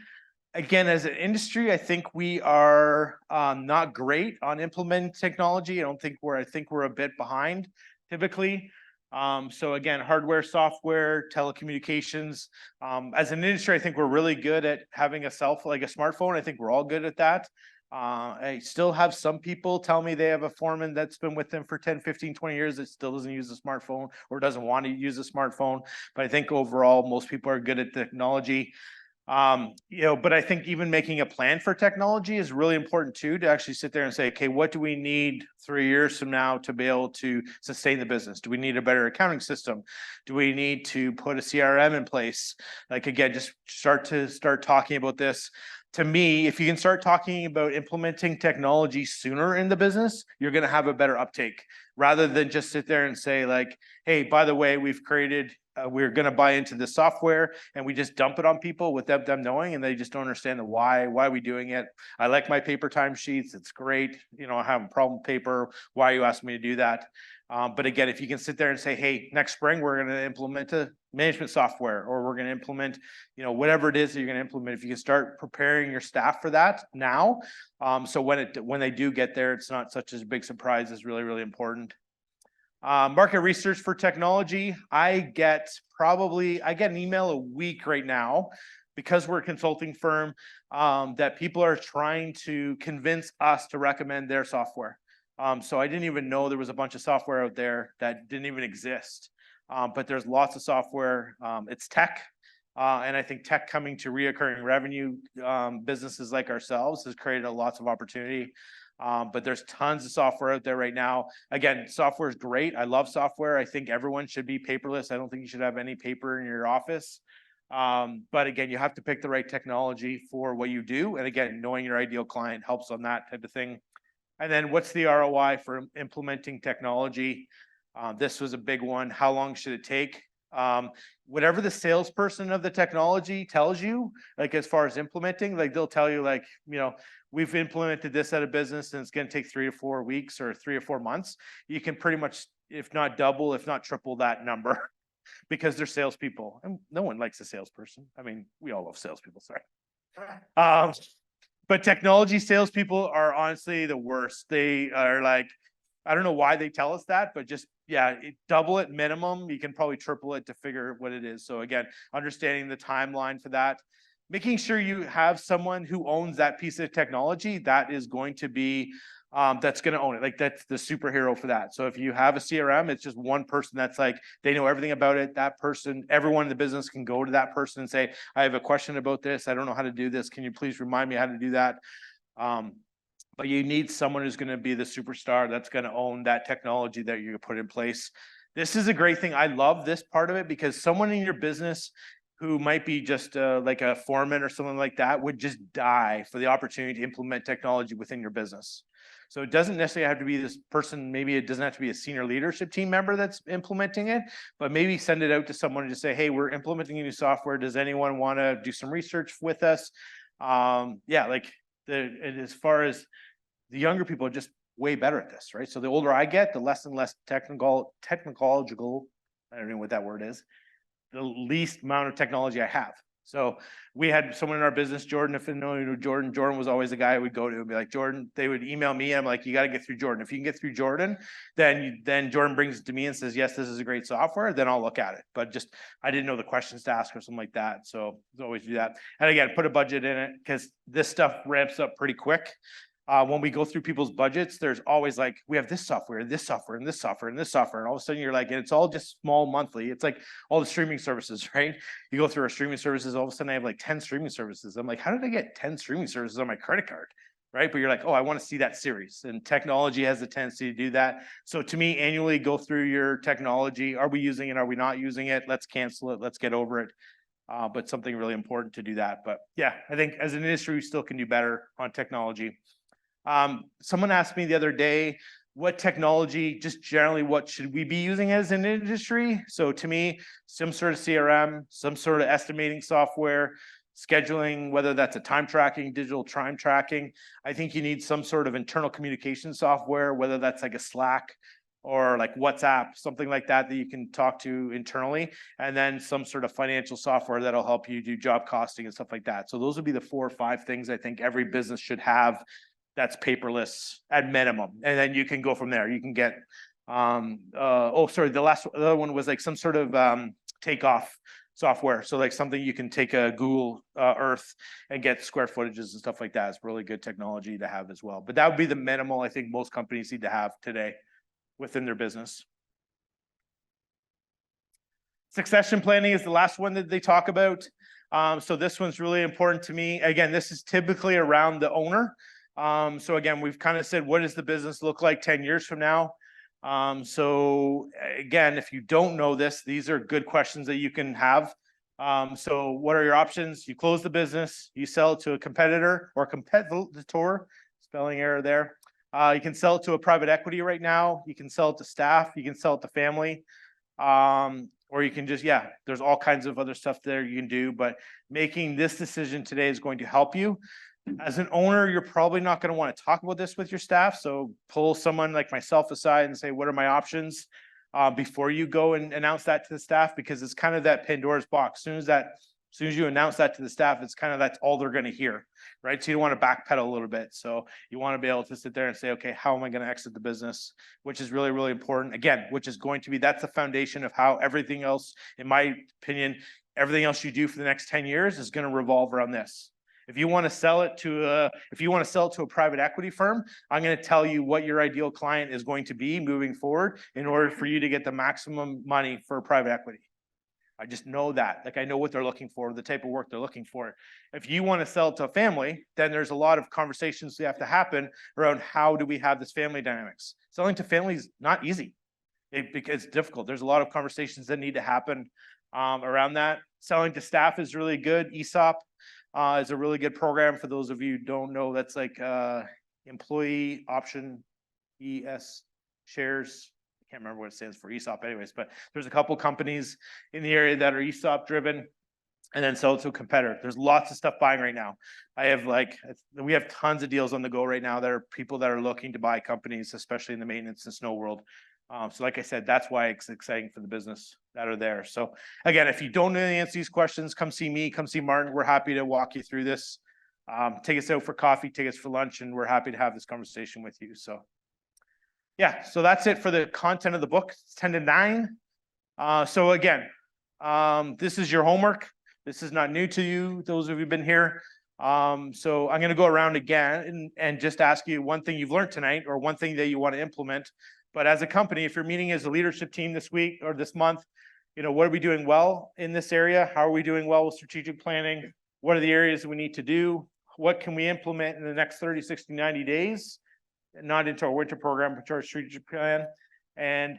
again, as an industry, I think we are not great on implementing technology. I think we're a bit behind typically. So again, hardware, software, telecommunications. As an industry, I think we're really good at having a smartphone. I think we're all good at that. I still have some people tell me they have a foreman that's been with them for 10, 15, 20 years that still doesn't use a smartphone or doesn't want to use a smartphone. But I think overall, most people are good at technology. But I think even making a plan for technology is really important too, to actually sit there and say, okay, what do we need 3 years from now to be able to sustain the business? Do we need a better accounting system? Do we need to put a CRM in place? Like, again, just start talking about this. To me, if you can start talking about implementing technology sooner in the business, you're going to have a better uptake rather than just sit there and say like, hey, by the way, we're going to buy into this software and we just dump it on people without them knowing, and they just don't understand the why are we doing it? I like my paper timesheets. It's great. I have a problem with paper. Why are you asking me to do that? But again, if you can sit there and say, hey, next spring, we're going to implement a management software, or we're going to implement, whatever it is that you're going to implement. If you can start preparing your staff for that now, so when they do get there, it's not such a big surprise, is really, really important. Market research for technology. I get an email a week right now, because we're a consulting firm, that people are trying to convince us to recommend their software. So I didn't even know there was a bunch of software out there that didn't even exist. But there's lots of software. It's tech. And I think tech coming to reoccurring revenue businesses like ourselves has created lots of opportunity. But there's tons of software out there right now. Again, software is great. I love software. I think everyone should be paperless. I don't think you should have any paper in your office. But again, you have to pick the right technology for what you do. And again, knowing your ideal client helps on that type of thing. And then what's the ROI for implementing technology? This was a big one. How long should it take? Whatever the salesperson of the technology tells you, like as far as implementing, like they'll tell you like, we've implemented this at a business and it's going to take 3 to 4 weeks or 3 or 4 months. You can pretty much, if not double, if not triple that number because they're salespeople. And no one likes a salesperson. I mean, we all love salespeople, sorry. But technology salespeople are honestly the worst. They are like, I don't know why they tell us that, but just, double it minimum. You can probably triple it to figure what it is. So again, understanding the timeline for that, making sure you have someone who owns that piece of technology that is going to be that's gonna own it. Like that's the superhero for that. So if you have a CRM, it's just one person that's like, they know everything about it. That person, everyone in the business can go to that person and say, I have a question about this. I don't know how to do this. Can you please remind me how to do that? But you need someone who's gonna be the superstar that's gonna own that technology that you're gonna put in place. This is a great thing. I love this part of it because someone in your business who might be just like a foreman or something like that would just die for the opportunity to implement technology within your business. So it doesn't necessarily have to be this person. Maybe it doesn't have to be a senior leadership team member that's implementing it, but maybe send it out to someone and just say, hey, we're implementing a new software. Does anyone want to do some research with us? Yeah, like and as far as the younger people are just way better at this, right? So the older I get, the less and less technological, I don't know what that word is, the least amount of technology I have. So we had someone in our business, Jordan, if you know Jordan was always the guy I would go to and be like, Jordan, they would email me. I'm like, you got to get through Jordan. If you can get through Jordan, then Jordan brings it to me and says, yes, this is a great software. Then I'll look at it. But just, I didn't know the questions to ask or something like that. So always do that. And again, put a budget in it because this stuff ramps up pretty quick. When we go through people's budgets, there's always like, we have this software, and this software, and this software, and this software. And all of a sudden you're like, and it's all just small monthly. It's like all the streaming services, right? You go through our streaming services, all of a sudden I have like 10 streaming services. I'm like, how did I get 10 streaming services on my credit card? Right? But you're like, oh, I want to see that series. And technology has a tendency to do that. So to me, annually go through your technology. Are we using it? Are we not using it? Let's cancel it. Let's get over it. But something really important to do that. But yeah, I think as an industry, we still can do better on technology. Someone asked me the other day, what technology, just generally, what should we be using as an industry? So to me, some sort of CRM, some sort of estimating software, scheduling, whether that's a time tracking, digital time tracking. I think you need some sort of internal communication software, whether that's like a Slack or like WhatsApp, something like that you can talk to internally, and then some sort of financial software that'll help you do job costing and stuff like that. So those would be the 4 or 5 things I think every business should have. That's paperless at minimum. And then you can go from there. You can get, the other one was like some sort of takeoff software. So like something you can take a Google Earth and get square footages and stuff like that. It's really good technology to have as well. But that would be the minimal I think most companies need to have today within their business. Succession planning is the last one that they talk about. So this one's really important to me. Again, this is typically around the owner. So again, we've kind of said, what does the business look like 10 years from now? So again, if you don't know this, these are good questions that you can have. So what are your options? You close the business, you sell it to a competitor or competitor, spelling error there. You can sell it to a private equity right now. You can sell it to staff. You can sell it to family. Or you can just, there's all kinds of other stuff there you can do, but making this decision today is going to help you. As an owner, you're probably not going to want to talk about this with your staff. So pull someone like myself aside and say, what are my options before you go and announce that to the staff? Because it's kind of that Pandora's box. As soon as you announce that to the staff, it's kind of, that's all they're going to hear, right? So you don't want to backpedal a little bit. So you want to be able to sit there and say, okay, how am I going to exit the business? Which is really, really important. Again, which is going to be, that's the foundation of how everything else, in my opinion, everything else you do for the next 10 years is going to revolve around this. If you want to sell it to a private equity firm, I'm going to tell you what your ideal client is going to be moving forward in order for you to get the maximum money for private equity. I just know that, like I know what they're looking for, the type of work they're looking for. If you want to sell to a family, then there's a lot of conversations that have to happen around how do we have this family dynamics. Selling to families is not easy. It's difficult. There's a lot of conversations that need to happen around that. Selling to staff is really good. ESOP is a really good program for those of you who don't know. That's like employee option ES shares. I can't remember what it stands for, ESOP anyways, but there's a couple companies in the area that are ESOP driven and then sell it to a competitor. There's lots of stuff buying right now. We have tons of deals on the go right now. There are people that are looking to buy companies, especially in the maintenance and snow world. So like I said, that's why it's exciting for the business that are there. So again, if you don't know the answer to these questions, come see me, come see Martin. We're happy to walk you through this. Take us out for coffee, take us for lunch, and we're happy to have this conversation with you. So yeah, so that's it for the content of the book. It's 10 to 9. So again, this is your homework. This is not new to you, those of you who've been here. So I'm gonna go around again and just ask you one thing you've learned tonight or one thing that you want to implement. But as a company, if you're meeting as a leadership team this week or this month, you know, what are we doing well in this area? How are we doing well with strategic planning? What are the areas we need to do? What can we implement in the next 30, 60, 90 days? Not into our winter program, but to our strategic plan. And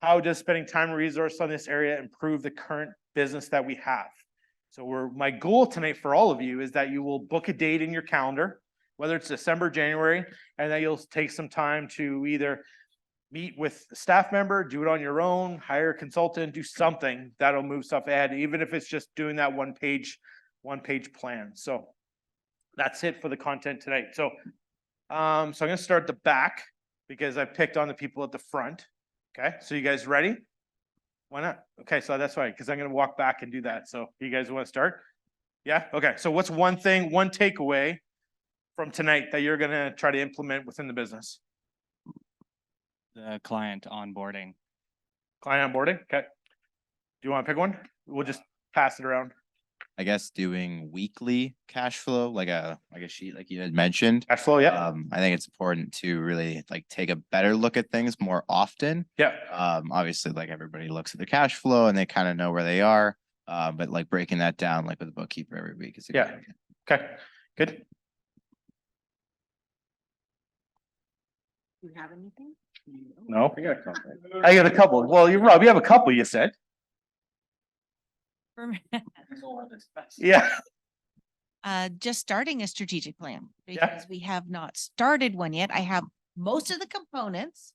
how does spending time and resource on this area improve the current business that we have? So my goal tonight for all of you is that you will book a date in your calendar, whether it's December, January, and that you'll take some time to either meet with a staff member, do it on your own, hire a consultant, do something that'll move stuff ahead, even if it's just doing that one page plan. So that's it for the content tonight. So I'm gonna start at the back because I picked on the people at the front. Okay, so you guys ready? Why not? Okay, so that's right, because I'm gonna walk back and do that. So you guys want to start? Yeah, okay. So what's one takeaway from tonight that you're gonna try to implement within the business? The client onboarding. Client onboarding, okay. Do you want to pick one? We'll just pass it around. I guess doing weekly cash flow, like a sheet, like you had mentioned. Cash flow, yeah. I think it's important to really like take a better look at things more often. Yeah. Obviously, like everybody looks at their cash flow and they kind of know where they are. But like breaking that down, like with a bookkeeper every week is a good idea. Okay, good. Do you have anything? No? I got a couple. Well, you Rob, you have a couple, you said. Yeah. Just starting a strategic plan Yeah. because we have not started one yet. I have most of the components.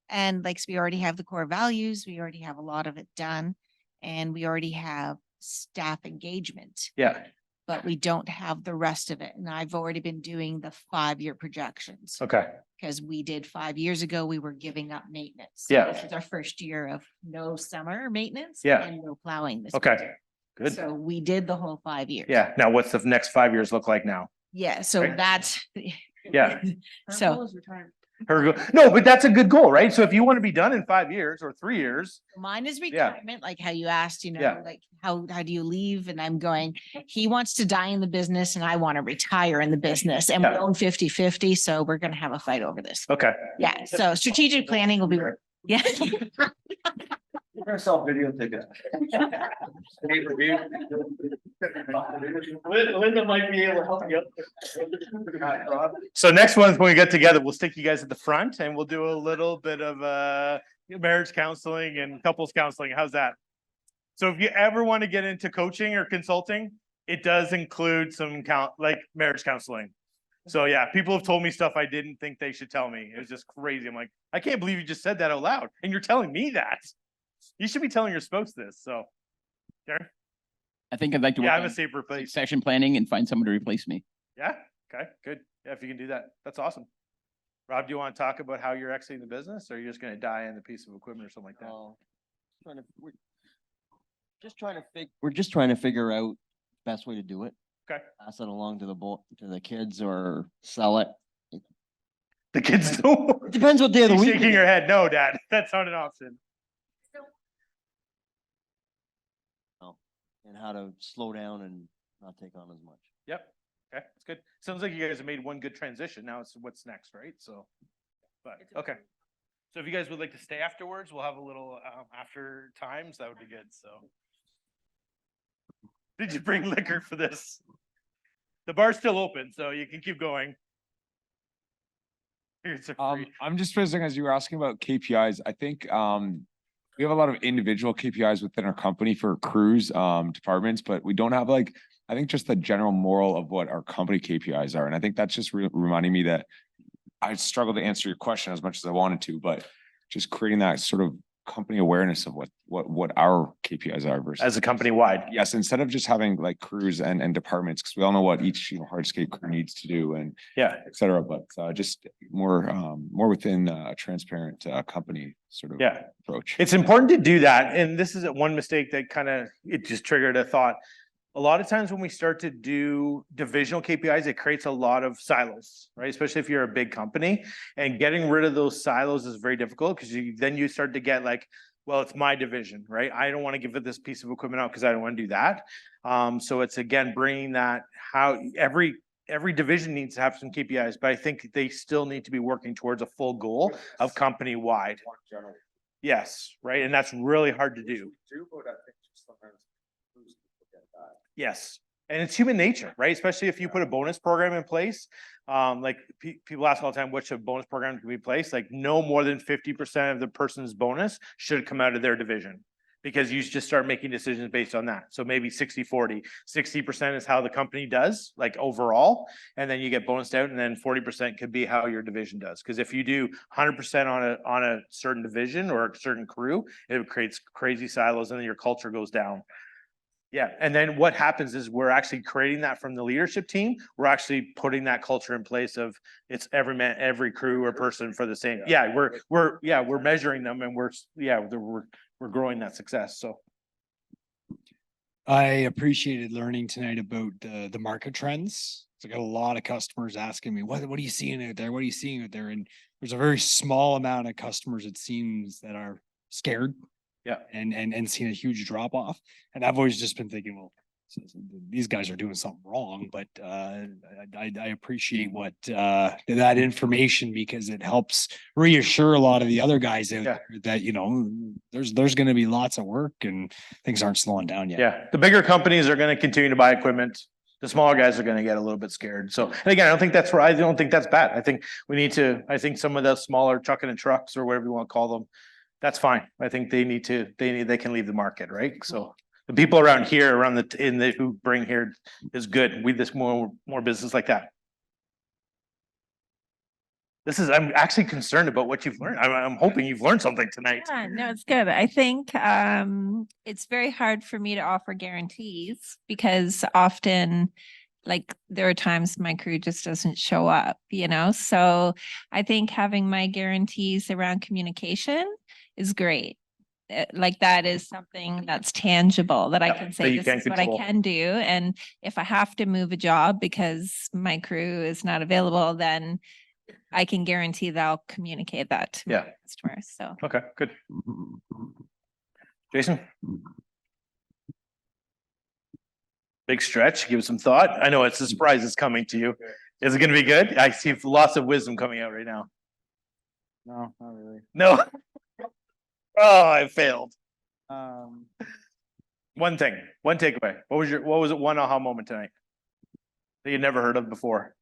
And like, we already have the core values. We already have a lot of it done. And we already have staff engagement, Yeah, but we don't have the rest of it. And I've already been doing the 5-year projections. okay. Because we did 5 years ago, we were giving up maintenance. Yeah. This is our first year of no summer maintenance. Yeah. And no plowing this. Okay, winter. good. So we did the whole 5 years. Yeah, now what's the next 5 years look like now? Yeah, so Right. that's. Yeah. So No, but that's a good goal, right? So if you want to be done in 5 years or 3 years, mine is Yeah. retirement, like how you asked, you Yeah. know, like how do you leave? And I'm going, he wants to die in the business and I want to retire in the business and we Yeah. own 50-50. So we're going to have a fight over this. okay. Yeah, so strategic planning will be, yeah. Video ticket. Linda might be able to help you. So next one's when we get together, we'll stick you guys at the front and we'll do a little bit of marriage counseling and couples counseling. How's that? So if you ever want to get into coaching or consulting, it does include some like marriage counseling. So yeah, people have told me stuff I didn't think they should tell me. It was just crazy. I'm like, I can't believe you just said that out loud and you're telling me that. You should be telling your spouse this, so. Darren? I think I'd like to Yeah, work I'm a on safer place. succession planning and find someone to replace me. Yeah, okay, good. Yeah, if you can do that, that's awesome. Rob, do you want to talk about how you're exiting the business or are you just gonna die in a piece of equipment or something like that? We're just trying to figure out best way to do it. Okay. Pass it along to the kids or sell it. The kids don't. It depends what day of the She's week. shaking her head. No, Dad, that's not an option. And how to slow down and not take on as much. Yep, okay, that's good. Sounds like you guys have made one good transition. Now it's what's next, right? So, but, okay. So if you guys would like to stay afterwards, we'll have a little after times. That would be good, so. Did you bring liquor for this? The bar's still open, so you can keep going. Here's a free. I'm just visiting as you were asking about KPIs. I think we have a lot of individual KPIs within our company for crews, departments, but we don't have like, I think just the general moral of what our company KPIs are. And I think that's just reminding me that I struggled to answer your question as much as I wanted to, but just creating that sort of company awareness of what our KPIs are versus As a company wide. Yes, instead of just having like crews and departments, because we all know what each hardscape crew needs to do and yeah, et cetera, but just more within a transparent company sort of Yeah. approach. It's important to do that. And this is one mistake that it just triggered a thought. A lot of times when we start to do divisional KPIs, it creates a lot of silos, right? Especially if you're a big company, and getting rid of those silos is very difficult because then you start to get like, well, it's my division, right? I don't want to give it this piece of equipment out because I don't want to do that. So it's again, bringing that, how every division needs to have some KPIs, but I think they still need to be working towards a full goal of company wide. Yes, right, and that's really hard to do. Yes, and it's human nature, right? Especially if you put a bonus program in place. Like people ask all the time, which a bonus program can be placed? Like no more than 50% of the person's bonus should come out of their division. Because you just start making decisions based on that. So maybe 60-40, 60% is how the company does, like overall, and then you get bonused out, and then 40% could be how your division does. Because if you do 100% on a certain division or a certain crew, it creates crazy silos, and then your culture goes down. Yeah, and then what happens is we're actually creating that from the leadership team. We're actually putting that culture in place of it's every man, every crew or person for the same. Yeah, we're measuring them, and we're growing that success. So I appreciated learning tonight about the market trends. So I got a lot of customers asking me, what are you seeing out there? What are you seeing out there? And there's a very small amount of customers, it seems, that are scared. Yeah. And seeing a huge drop off. And I've always just been thinking, well, these guys are doing something wrong, but I appreciate what that information, because it helps reassure a lot of the other guys out there that, you know, there's going to be lots of work and things aren't slowing down yet. yeah, the bigger companies are going to continue to buy equipment. The smaller guys are going to get a little bit scared. So, and again, I don't think that's right. I don't think that's bad. I think we need to, I think some of the smaller trucking and trucks or whatever you want to call them, that's fine. I think they can leave the market, right? So the people around here, who bring here is good. We just more business like that. I'm actually concerned about what you've learned. I'm hoping you've learned something tonight. Yeah, no, it's good. I think it's very hard for me to offer guarantees because often like there are times my crew just doesn't show up, you know? So I think having my guarantees around communication is great. Like that is something that's tangible that I can say this is what I can do. And if I have to move a job because my crew is not available, then I can guarantee that I'll communicate that to my customers. So okay, good. Jason? Big stretch, give it some thought. I know it's a surprise it's coming to you. Is it gonna be good? I see lots of wisdom coming out right now. No, not really. No. Oh, I failed. Um, One takeaway. What was it? One aha moment tonight that you'd never heard of before?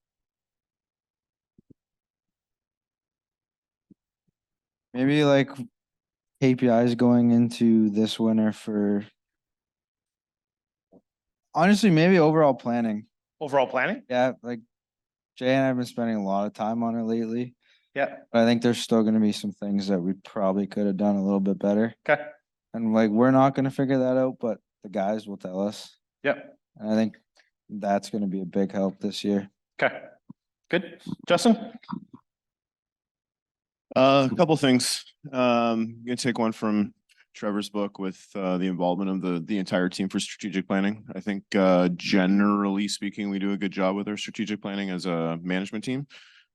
maybe like KPIs going into this winter for, honestly, maybe overall planning. Overall planning? Yeah, like Jay and I have been spending a lot of time on it lately. Yeah. But I think there's still gonna be some things that we probably could have done a little bit better. Okay. And like, we're not gonna figure that out, but the guys will tell us. Yep. And I think that's gonna be a big help this year. Okay. Good. Justin? A couple things. Gonna take one from Trevor's book with the involvement of the entire team for strategic planning. I think generally speaking, we do a good job with our strategic planning as a management team.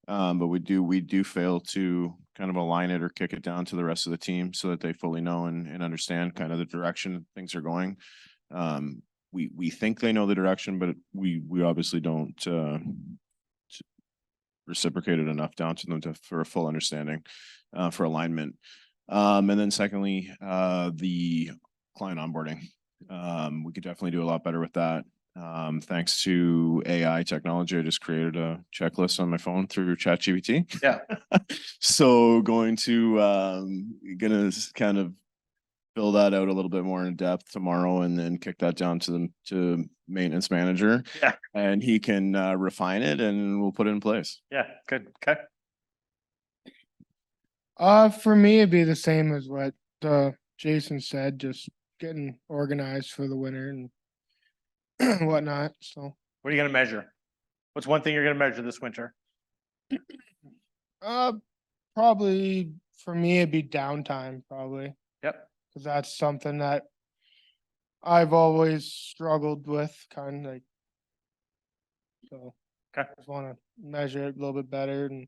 But we do fail to kind of align it or kick it down to the rest of the team so that they fully know and understand kind of the direction things are going. We think they know the direction, but we obviously don't reciprocate it enough down to them for a full understanding for alignment. And then secondly, the client onboarding. We could definitely do a lot better with that. Thanks to AI technology, I just created a checklist on my phone through ChatGPT. Yeah. So going to gonna kind of fill that out a little bit more in depth tomorrow, and then kick that down to maintenance manager. Yeah. And he can refine it, and we'll put it in place. Yeah. Good. Okay. For me, it'd be the same as what Jason said, just getting organized for the winter and whatnot. So What are you gonna measure? What's one thing you're gonna measure this winter? probably for me it'd be downtime, probably. Yep. Because that's something that I've always struggled with, kind of like. So okay. I just want to measure it a little bit better and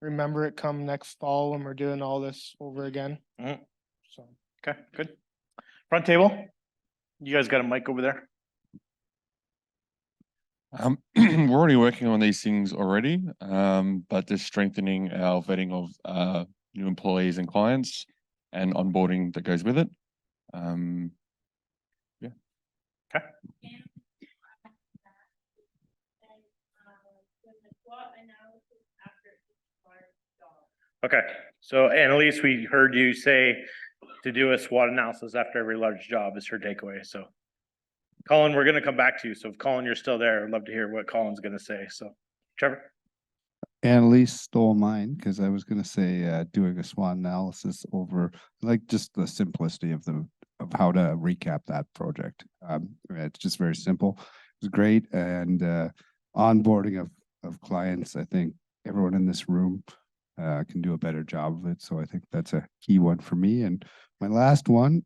remember it come next fall when we're doing all this over again. Mhm. So Okay, good. Front table? You guys got a mic over there? We're already working on these things already, but just strengthening our vetting of new employees and clients and onboarding that goes with it. Yeah. Okay. Okay, so Annalise, we heard you say to do a SWOT analysis after every large job is her takeaway, so. Colin, we're gonna come back to you, so if Colin, you're still there, I'd love to hear what Colin's gonna say, so. Trevor? Annalise stole mine because I was gonna say, doing a SWOT analysis over, like, just the simplicity of of how to recap that project. It's just very simple. It was great, and onboarding of clients, I think everyone in this room can do a better job of it. So I think that's a key one for me. And my last one,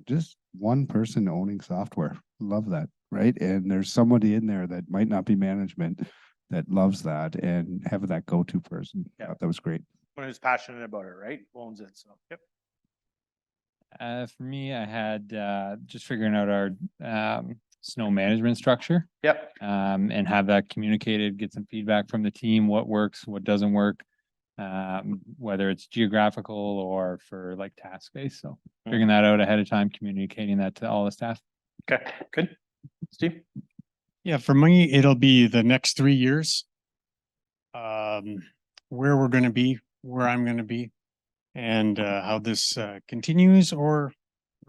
just one person owning software. Love that, right? And there's somebody in there that might not be management that loves that, and having that go-to person. Yeah. That was great. Someone who's passionate about it, right? Owns it, so, yep. For me, I had just figuring out our snow management structure. Yep. And have that communicated, get some feedback from the team, what works, what doesn't work, whether it's geographical or for like task based. So figuring that out ahead of time, communicating that to all the staff. Okay, good. Steve? Yeah, for me, it'll be the next 3 years. Where we're gonna be, where I'm gonna be, and how this continues or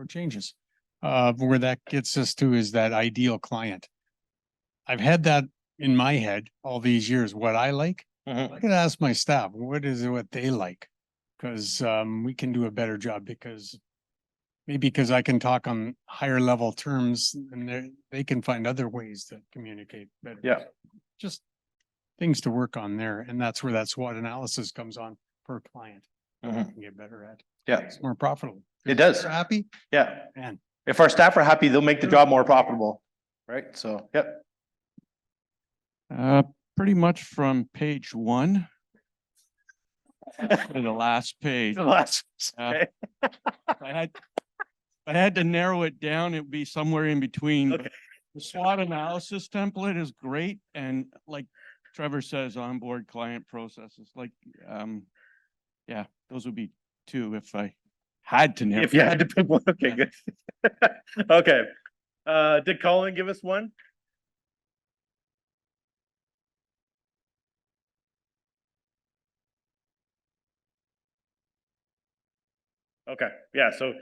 changes. Where that gets us to is that ideal client. I've had that in my head all these years, what I like. I could ask my staff, what is it, what they like? Because we can do a better job because maybe because I can talk on higher level terms and they can find other ways to communicate better. Yeah. Just things to work on there. And that's where that SWOT analysis comes on per client. That we can get better at. Yeah. It's more profitable. It does. They're happy. Yeah. Man. If our staff are happy, they'll make the job more profitable, right? So, yep. Pretty much from page 1 to the last page. The last, okay. I had to narrow it down. It'd be somewhere in between. Okay. The SWOT analysis template is great. And like Trevor says, onboard client processes, like, yeah, those would be 2 if I had to narrow. If you had to pick one, okay, good. Okay. Did Colin give us one? Okay, yeah, so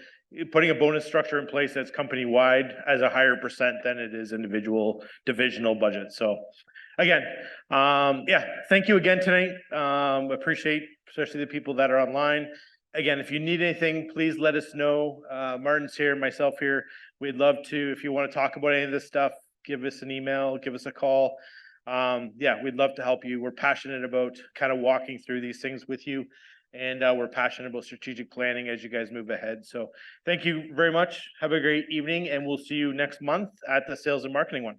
putting a bonus structure in place that's company-wide as a higher percent than it is individual divisional budget, so. Again, yeah, thank you again tonight, appreciate especially the people that are online. Again, if you need anything, please let us know, Martin's here, myself here, we'd love to, if you want to talk about any of this stuff, give us an email, give us a call. Yeah, we'd love to help you, we're passionate about kind of walking through these things with you. And we're passionate about strategic planning as you guys move ahead. So thank you very much. Have a great evening and we'll see you next month at the sales and marketing one.